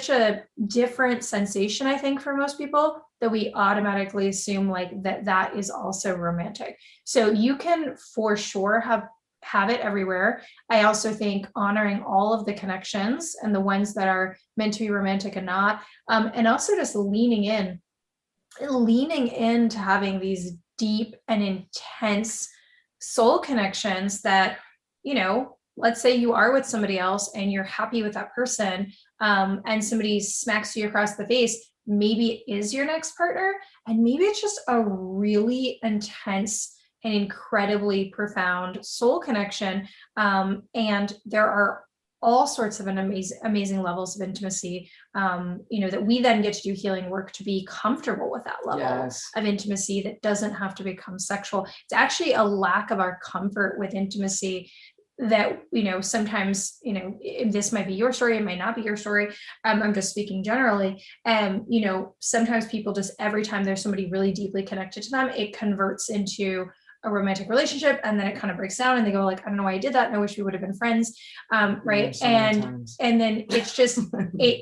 a different sensation, I think, for most people, that we automatically assume like that is also romantic. So you can for sure have it everywhere. I also think honoring all of the connections and the ones that are meant to be romantic and not, and also just leaning into having these deep and intense soul connections that, let's say you are with somebody else and you're happy with that person, and somebody smacks you across the face, maybe it is your next partner, and maybe it's just a really intense and incredibly profound soul connection. And there are all sorts of amazing levels of intimacy, that we then get to do healing work to be comfortable with that level of intimacy that doesn't have to become sexual. It's actually a lack of our comfort with intimacy that, sometimes, this might be your story, it might not be your story. I'm just speaking generally. And, sometimes people just, every time there's somebody really deeply connected to them, it converts into a romantic relationship, and then it kind of breaks down and they go like, I don't know why I did that, and I wish we would have been friends. Right. And then it's just,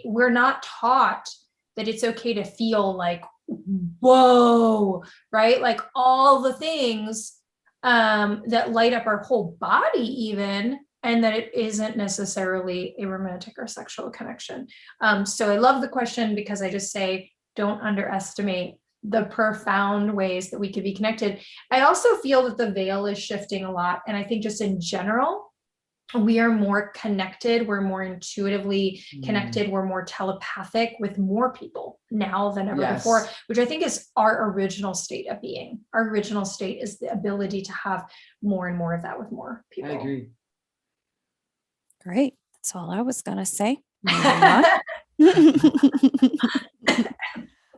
we're not taught that it's okay to feel like, whoa, right? Like all the things that light up our whole body even, and that it isn't necessarily a romantic or sexual connection. So I love the question, because I just say, don't underestimate the profound ways that we could be connected. I also feel that the veil is shifting a lot. And I think just in general, we are more connected. We're more intuitively connected. We're more telepathic with more people now than ever before, which I think is our original state of being. Our original state is the ability to have more and more of that with more people. I agree. Great. That's all I was going to say.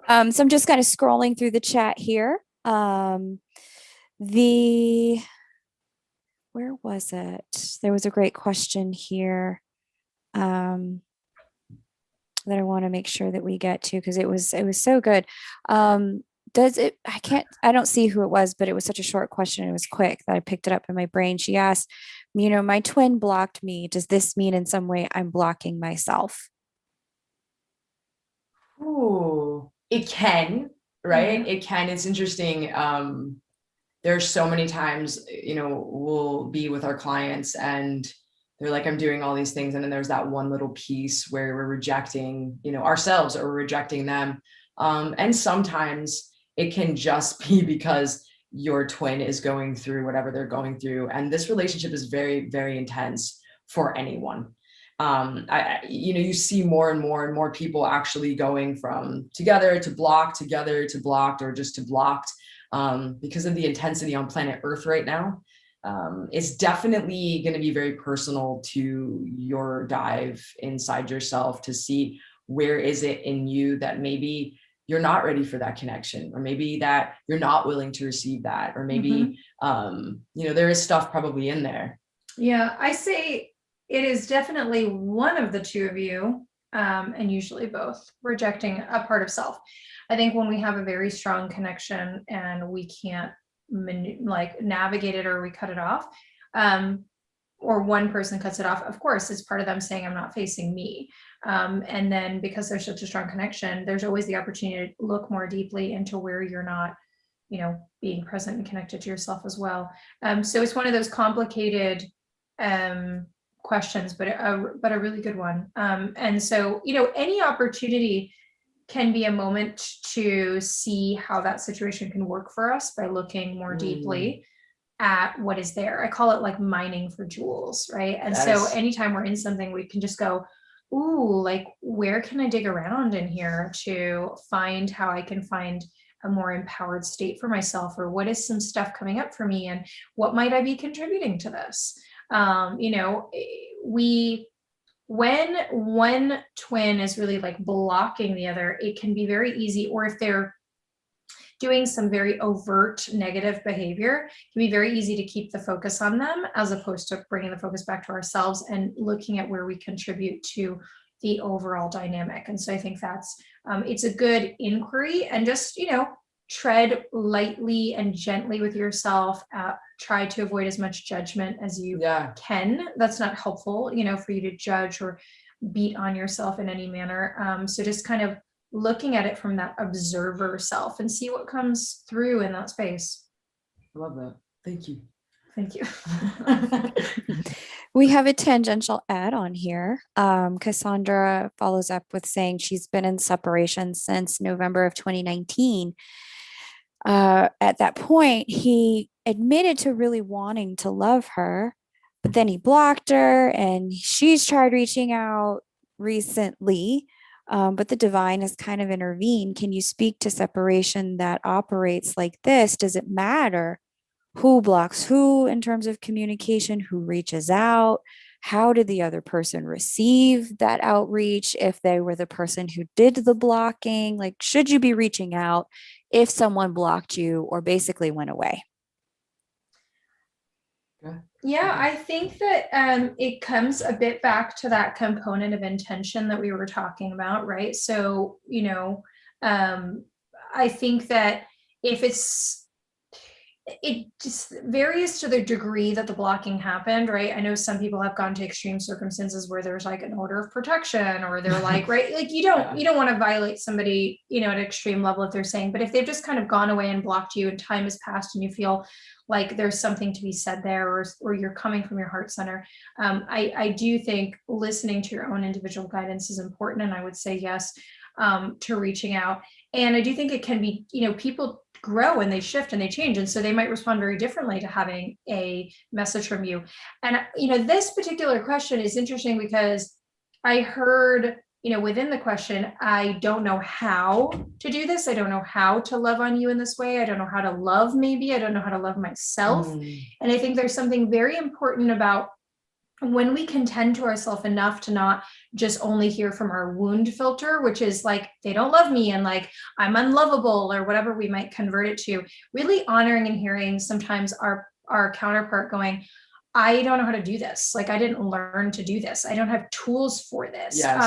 So I'm just kind of scrolling through the chat here. Where was it? There was a great question here that I want to make sure that we get to, because it was so good. I don't see who it was, but it was such a short question. It was quick that I picked it up in my brain. She asked, my twin blocked me. Does this mean in some way I'm blocking myself? Ooh, it can, right? Mm-hmm. It can. It's interesting. There's so many times, we'll be with our clients and they're like, I'm doing all these things. And then there's that one little piece where we're rejecting, ourselves, or we're rejecting them. And sometimes it can just be because, your twin is going through whatever they're going through. And this relationship is very, very intense for anyone. You see more and more people actually going from together to blocked, or just to blocked, because of the intensity on planet Earth right now. It's definitely going to be very personal to your dive inside yourself to see where is it in you that maybe you're not ready for that connection, or maybe that you're not willing to receive that, or maybe, there is stuff probably in there. Yeah, I say it is definitely one of the two of you, and usually both, rejecting a part of self. I think when we have a very strong connection and we can't navigate it, or we cut it off, or one person cuts it off, of course, it's part of them saying, I'm not facing me. And then because there's such a strong connection, there's always the opportunity to look more deeply into where you're not, being present and connected to yourself as well. So it's one of those complicated questions, but a really good one. And so, any opportunity can be a moment to see how that situation can work for us by looking more deeply at what is there. I call it like mining for jewels, right? And so anytime we're in something, we can just go, ooh, like, where can I dig around in here to find how I can find a more empowered state for myself, or what is some stuff coming up for me, and what might I be contributing to this? When one twin is really like blocking the other, it can be very easy, or if they're doing some very overt negative behavior, it can be very easy to keep the focus on them, as opposed to bringing the focus back to ourselves and looking at where we contribute to the overall dynamic. And so I think that's, it's a good inquiry, and just, tread lightly and gently with yourself. Try to avoid as much judgment as you can. That's not helpful, for you to judge or beat on yourself in any manner. So just kind of looking at it from that observer self and see what comes through in that space. I love that. Thank you. Thank you. We have a tangential add on here. Cassandra follows up with saying she's been in separation since November of 2019. At that point, he admitted to really wanting to love her, but then he blocked her, and she's tried reaching out recently, but the divine has kind of intervened. Can you speak to separation that operates like this? Does it matter who blocks who in terms of communication, who reaches out? How did the other person receive that outreach if they were the person who did the blocking? Like, should you be reaching out if someone blocked you or basically went away? Yeah, I think that it comes a bit back to that component of intention that we were talking about, right? So, I think that if it just varies to the degree that the blocking happened, right? I know some people have gone to extreme circumstances where there's like an order of protection, or they're like, right, like you don't want to violate somebody, at an extreme level if they're saying, but if they've just kind of gone away and blocked you, and time has passed and you feel like there's something to be said there, or you're coming from your heart center, I do think listening to your own individual guidance is important. And I would say yes to reaching out. And I do think it can be, people grow and they shift and they change. And so they might respond very differently to having a message from you. And, this particular question is interesting because I heard, within the question, I don't know how to do this. I don't know how to love on you in this way. I don't know how to love, maybe. I don't know how to love myself. And I think there's something very important about when we can tend to ourselves enough to not just only hear from our wound filter, which is like, they don't love me and like, I'm unlovable, or whatever we might convert it to, really honoring and hearing sometimes our counterpart going, I don't know how to do this. Like, I didn't learn to do this. I don't have tools for this. Yes.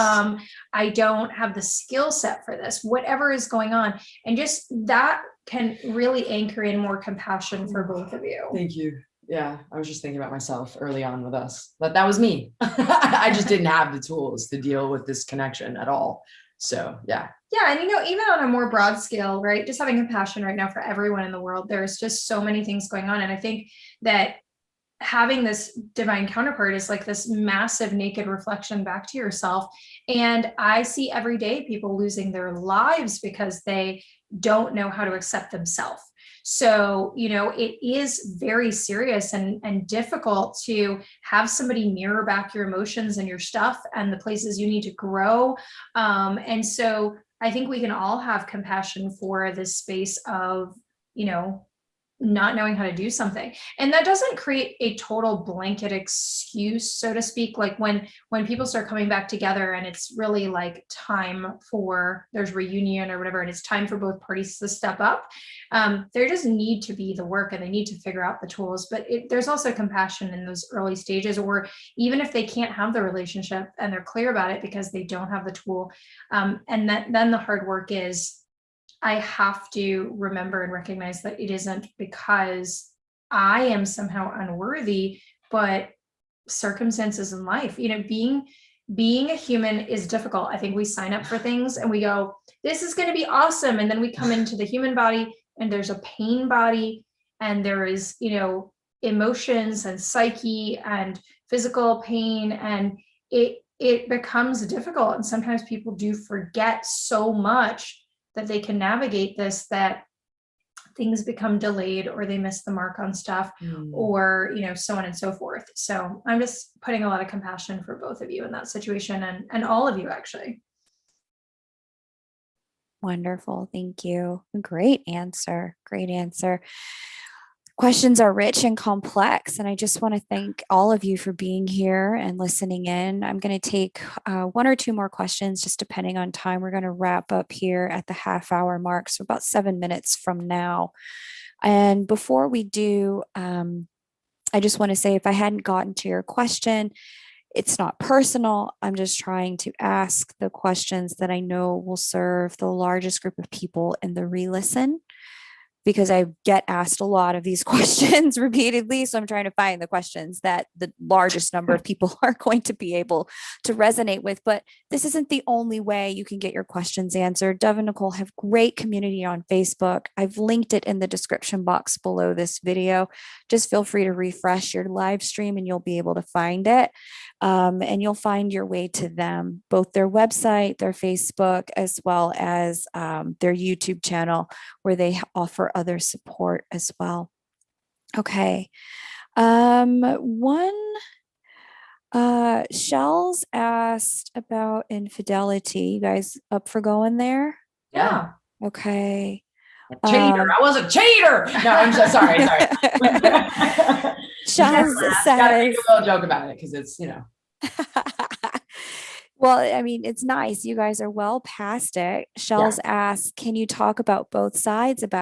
I don't have the skill set for this, whatever is going on. And just that can really anchor in more compassion for both of you. Thank you. Yeah, I was just thinking about myself early on with us, but that was me. I just didn't have the tools to deal with this connection at all. So, yeah. Yeah. And, even on a more broad scale, right, just having compassion right now for everyone in the world, there's just so many things going on. And I think that having this divine counterpart is like this massive naked reflection back to yourself. And I see every day people losing their lives because they don't know how to accept themselves. So, it is very serious and difficult to have somebody mirror back your emotions and your stuff and the places you need to grow. And so I think we can all have compassion for this space of, not knowing how to do something. And that doesn't create a total blanket excuse, so to speak. Like when people start coming back together and it's really like time for, there's reunion or whatever, and it's time for both parties to step up. There just need to be the work and they need to figure out the tools, but there's also compassion in those early stages, or even if they can't have the relationship and they're clear about it because they don't have the tool. And then the hard work is, I have to remember and recognize that it isn't because I am somehow unworthy, but circumstances in life, being a human is difficult. I think we sign up for things and we go, this is going to be awesome. And then we come into the human body and there's a pain body and there is, emotions and psyche and physical pain. And it becomes difficult. And sometimes people do forget so much that they can navigate this, that things become delayed or they miss the mark on stuff or, so on and so forth. So I'm just putting a lot of compassion for both of you in that situation and all of you actually. Wonderful. Thank you. Great answer. Great answer. Questions are rich and complex, and I just want to thank all of you for being here and listening in. I'm going to take one or two more questions, just depending on time. We're going to wrap up here at the half-hour mark, so about 7 minutes from now. And before we do, I just want to say, if I hadn't gotten to your question, it's not personal. I'm just trying to ask the questions that I know will serve the largest group of people in the re-listen, because I get asked a lot of these questions repeatedly. So I'm trying to find the questions that the largest number of people are going to be able to resonate with. But this isn't the only way you can get your questions answered. Dov and Nicole have great community on Facebook. I've linked it in the description box below this video. Just feel free to refresh your live stream and you'll be able to find it. And you'll find your way to them, both their website, their Facebook, as well as their YouTube channel, where they offer other support as well. Okay. Shells asked about infidelity. You guys up for going there? Yeah. Okay. Cheater. I was a cheater. No, I'm so sorry. Shells Gotta says, make a little joke about it because it's, well, I mean, it's nice. You guys are well past it. Shells asks, can you talk about both sides of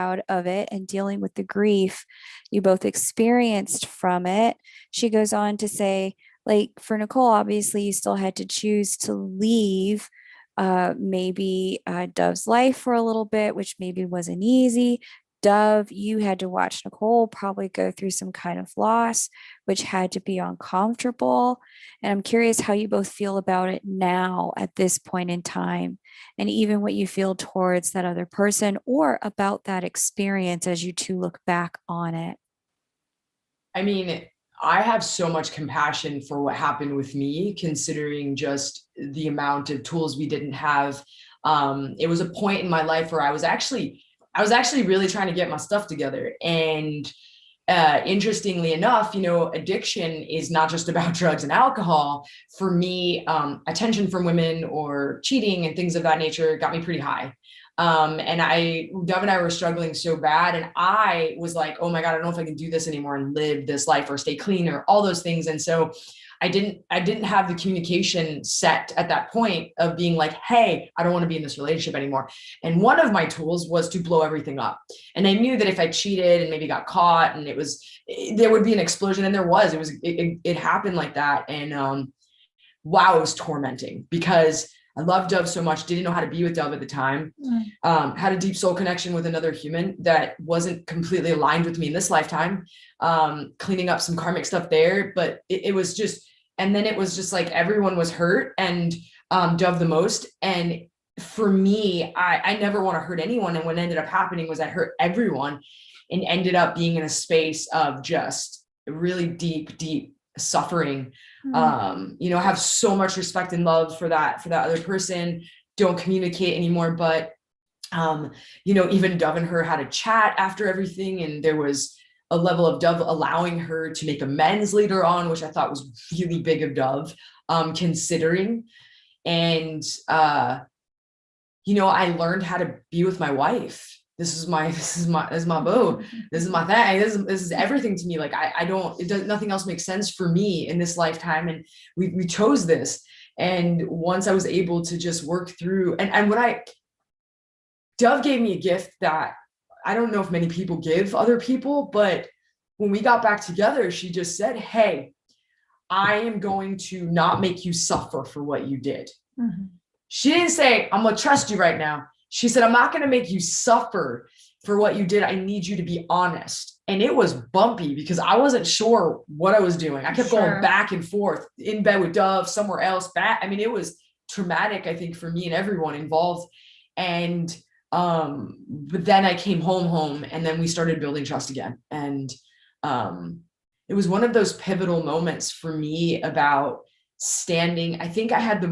it and dealing with the grief you both experienced from it? She goes on to say, like, for Nicole, obviously you still had to choose to leave maybe Dov's life for a little bit, which maybe wasn't easy. Dov, you had to watch Nicole probably go through some kind of loss, which had to be uncomfortable. And I'm curious how you both feel about it now at this point in time, and even what you feel towards that other person or about that experience as you two look back on it. I mean, I have so much compassion for what happened with me, considering just the amount of tools we didn't have. It was a point in my life where I was actually really trying to get my stuff together. And interestingly enough, addiction is not just about drugs and alcohol. For me, attention from women or cheating and things of that nature got me pretty high. And Dov and I were struggling so bad, and I was like, oh my God, I don't know if I can do this anymore and live this life or stay clean or all those things. And so I didn't have the communication set at that point of being like, hey, I don't want to be in this relationship anymore. And one of my tools was to blow everything up. And I knew that if I cheated and maybe got caught and there would be an explosion. And it happened like that. And wow, it was tormenting because I loved Dov so much, didn't know how to be with Dov at the time, had a deep soul connection with another human that wasn't completely aligned with me in this lifetime, cleaning up some karmic stuff there. But it was just, and then it was just like everyone was hurt, and Dov the most. And for me, I never want to hurt anyone. And what ended up happening was I hurt everyone and ended up being in a space of just really deep suffering. I have so much respect and love for that other person. Don't communicate anymore, but Even Dove and her had a chat after everything, and there was a level of Dove allowing her to make amends later on, which I thought was really big of Dove, considering. And I learned how to be with my wife. This is my boo. This is my thing. This is everything to me. Like nothing else makes sense for me in this lifetime. And we chose this. And once I was able to just work through, and Dove gave me a gift that I don't know if many people give other people, but when we got back together, she just said, hey, I am going to not make you suffer for what you did. Mm-hmm. She didn't say, I'm going to trust you right now. She said, I'm not going to make you suffer for what you did. I need you to be honest. And it was bumpy because I wasn't sure what I was doing. I kept going back and forth, in bed with Dove, somewhere else, back. I mean, it was traumatic, I think, for me and everyone involved. And but then I came home, and then we started building trust again. And it was one of those pivotal moments for me about standing. I think I had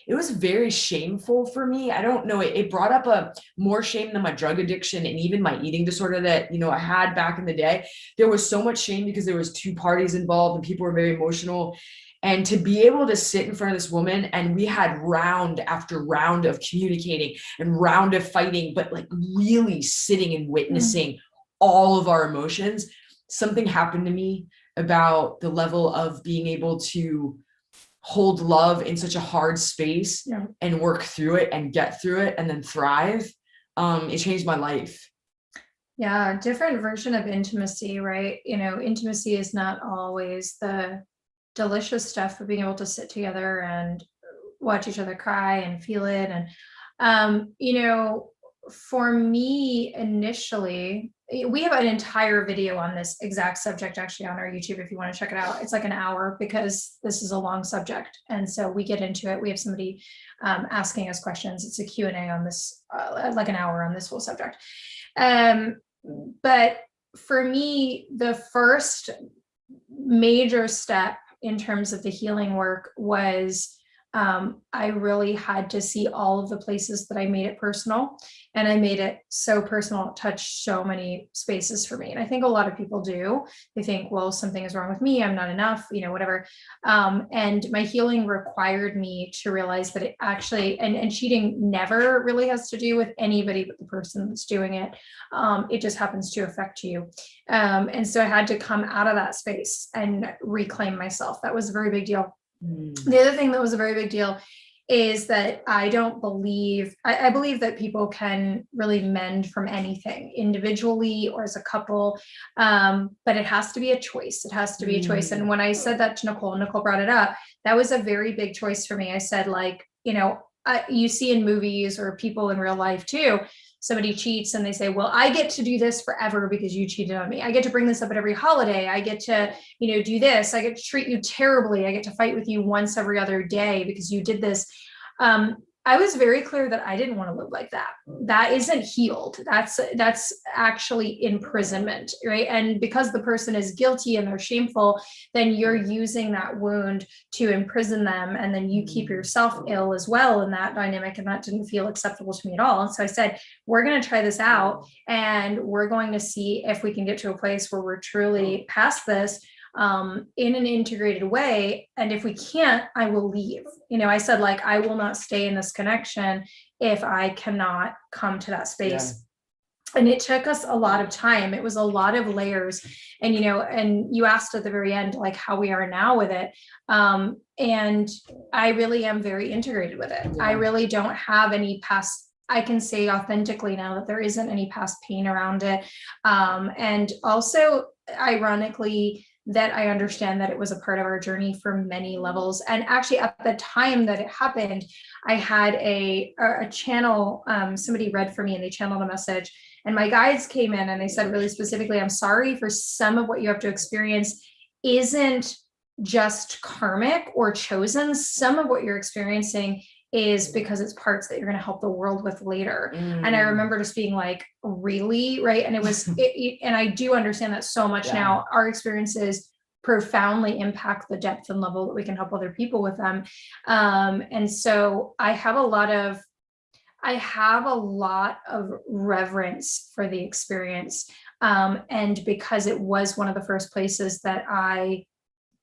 it was very shameful for me. I don't know. It brought up a more shame than my drug addiction and even my eating disorder that, I had back in the day. There was so much shame because there was two parties involved and people were very emotional. And to be able to sit in front of this woman, and we had round after round of communicating and round of fighting, but like really sitting and witnessing all of our emotions, something happened to me about the level of being able to hold love in such a hard space and work through it and get through it and then thrive. It changed my life. Yeah, different version of intimacy, right? Intimacy is not always the delicious stuff, but being able to sit together and watch each other cry and feel it. And, for me initially, we have an entire video on this exact subject actually on our YouTube if you want to check it out. It's like an hour because this is a long subject. And so we get into it. We have somebody asking us questions. It's a Q&A on this, like an hour on this whole subject. But for me, the first major step in terms of the healing work was I really had to see all of the places that I made it personal, and I made it so personal, it touched so many spaces for me. And I think a lot of people do. They think, well, something is wrong with me. I'm not enough, whatever. And my healing required me to realize that it actually, and cheating never really has to do with anybody but the person that's doing it. It just happens to affect you. And so I had to come out of that space and reclaim myself. That was a very big deal. The other thing that was a very big deal is that I believe that people can really mend from anything individually or as a couple. But it has to be a choice. It has to be a choice. And when I said that to Nicole brought it up, that was a very big choice for me. I said, you see in movies or people in real life too, somebody cheats and they say, well, I get to do this forever because you cheated on me. I get to bring this up at every holiday. I get to, do this. I get to treat you terribly. I get to fight with you once every other day because you did this. I was very clear that I didn't want to live like that. That isn't healed. That's actually imprisonment, right? And because the person is guilty and they're shameful, then you're using that wound to imprison them. And then you keep yourself ill as well in that dynamic. And that didn't feel acceptable to me at all. And so I said, we're going to try this out and we're going to see if we can get to a place where we're truly past this in an integrated way. And if we can't, I will leave. I said, I will not stay in this connection if I cannot come to that space. Yeah. And it took us a lot of time. It was a lot of layers. And, and you asked at the very end, how we are now with it. And I really am very integrated with it. Yeah. I really don't have any past. I can say authentically now that there isn't any past pain around it. And also, ironically, that I understand that it was a part of our journey for many levels. And actually at the time that it happened, I had a channel, somebody read for me and they channeled a message, and my guides came in and they said really specifically, I'm sorry for some of what you have to experience isn't just karmic or chosen. Some of what you're experiencing is because it's parts that you're going to help the world with later. And I remember just being like, really? Right. And it was, and I do understand that so much now. Our experiences profoundly impact the depth and level that we can help other people with them. And so I have a lot of, I have a lot of reverence for the experience. And because it was one of the first places that I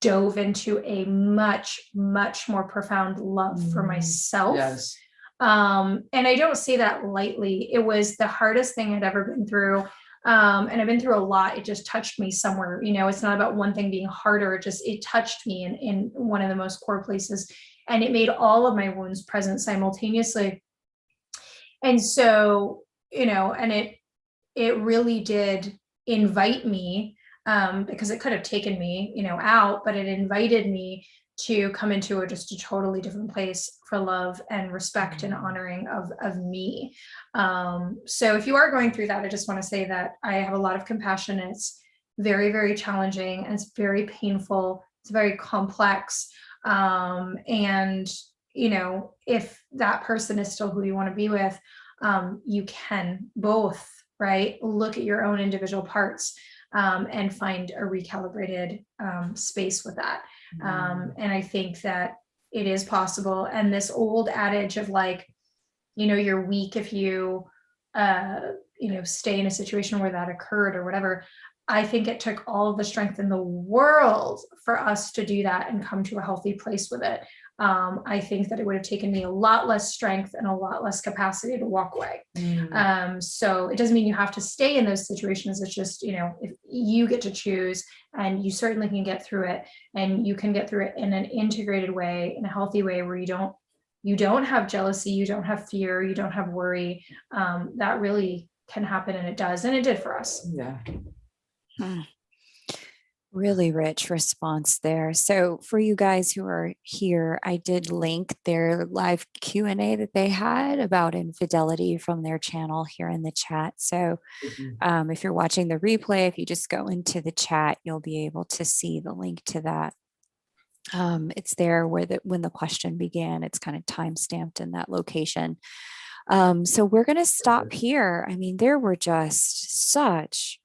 dove into a much, much more profound love for myself. Yes. And I don't say that lightly. It was the hardest thing I'd ever been through. And I've been through a lot. It just touched me somewhere. You know, it's not about one thing being harder. It touched me in one of the most core places. And it made all of my wounds present simultaneously. And so, you know, and it really did invite me, because it could have taken me, you know, out, but it invited me to come into just a totally different place for love and respect and honoring of me. So if you are going through that, I just want to say that I have a lot of compassion. It's very, very challenging, and it's very painful. It's very complex. And, you know, if that person is still who you want to be with, you can both, right, look at your own individual parts, and find a recalibrated space with that. And I think that it is possible. And this old adage of like, you know, you're weak if you, you know, stay in a situation where that occurred or whatever. I think it took all of the strength in the world for us to do that and come to a healthy place with it. I think that it would have taken me a lot less strength and a lot less capacity to walk away. So it doesn't mean you have to stay in those situations. It's just, you know, if you get to choose, and you certainly can get through it, and you can get through it in an integrated way, in a healthy way, where you don't have jealousy, you don't have fear, you don't have worry. That really can happen, and it does, and it did for us. Yeah. Really rich response there. So for you guys who are here, I did link their live Q&A that they had about infidelity from their channel here in the chat. So if you're watching the replay, if you just go into the chat, you'll be able to see the link to that. It's there where when the question began, it's kind of time stamped in that location. So we're going to stop here. I mean, there were just such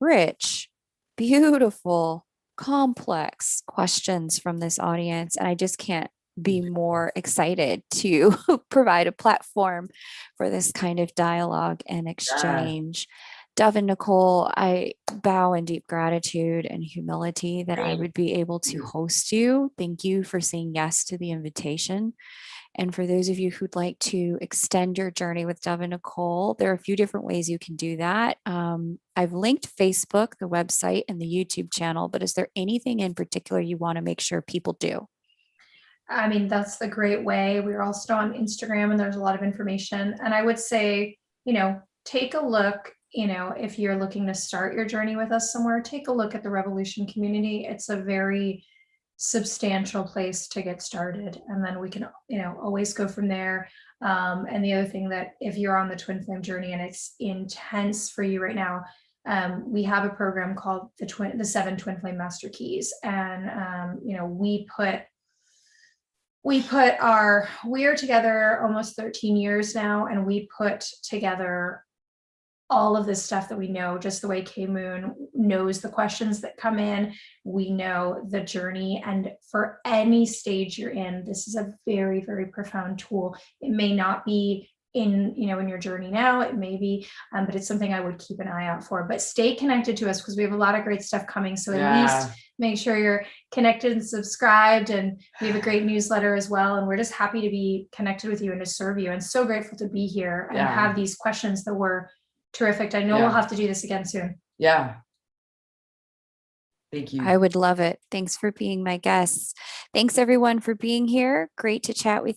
rich, beautiful, complex questions from this audience. And I just can't be more excited to provide a platform for this kind of dialogue and exchange. Dov and Nicole, I bow in deep gratitude and humility that I would be able to host you. Thank you for saying yes to the invitation. And for those of you who'd like to extend your journey with Dov and Nicole, there are a few different ways you can do that. I've linked Facebook, the website, and the YouTube channel, but is there anything in particular you want to make sure people do? I mean, that's the great way. We're also on Instagram, and there's a lot of information. And I would say, you know, take a look, you know, if you're looking to start your journey with us somewhere, take a look at the Revolution community. It's a very substantial place to get started, and then we can, you know, always go from there. And the other thing, that if you're on the twin flame journey and it's intense for you right now, we have a program called the 7 Twin Flame Master Keys. And you know, we are together almost 13 years now, and we put together all of this stuff that we know, just the way K Moon knows the questions that come in. We know the journey, and for any stage you're in, this is a very, very profound tool. It may not be in your journey now, it may be, but it's something I would keep an eye out for. But stay connected to us, because we have a lot of great stuff coming. So at least make sure you're connected and subscribed, and we have a great newsletter as well. And we're just happy to be connected with you and to serve you, and so grateful to be here and have these questions that were terrific. I know we'll have to do this again soon. Yeah. Thank you. I would love it. Thanks for being my guests. Thanks everyone for being here. Great to chat with you.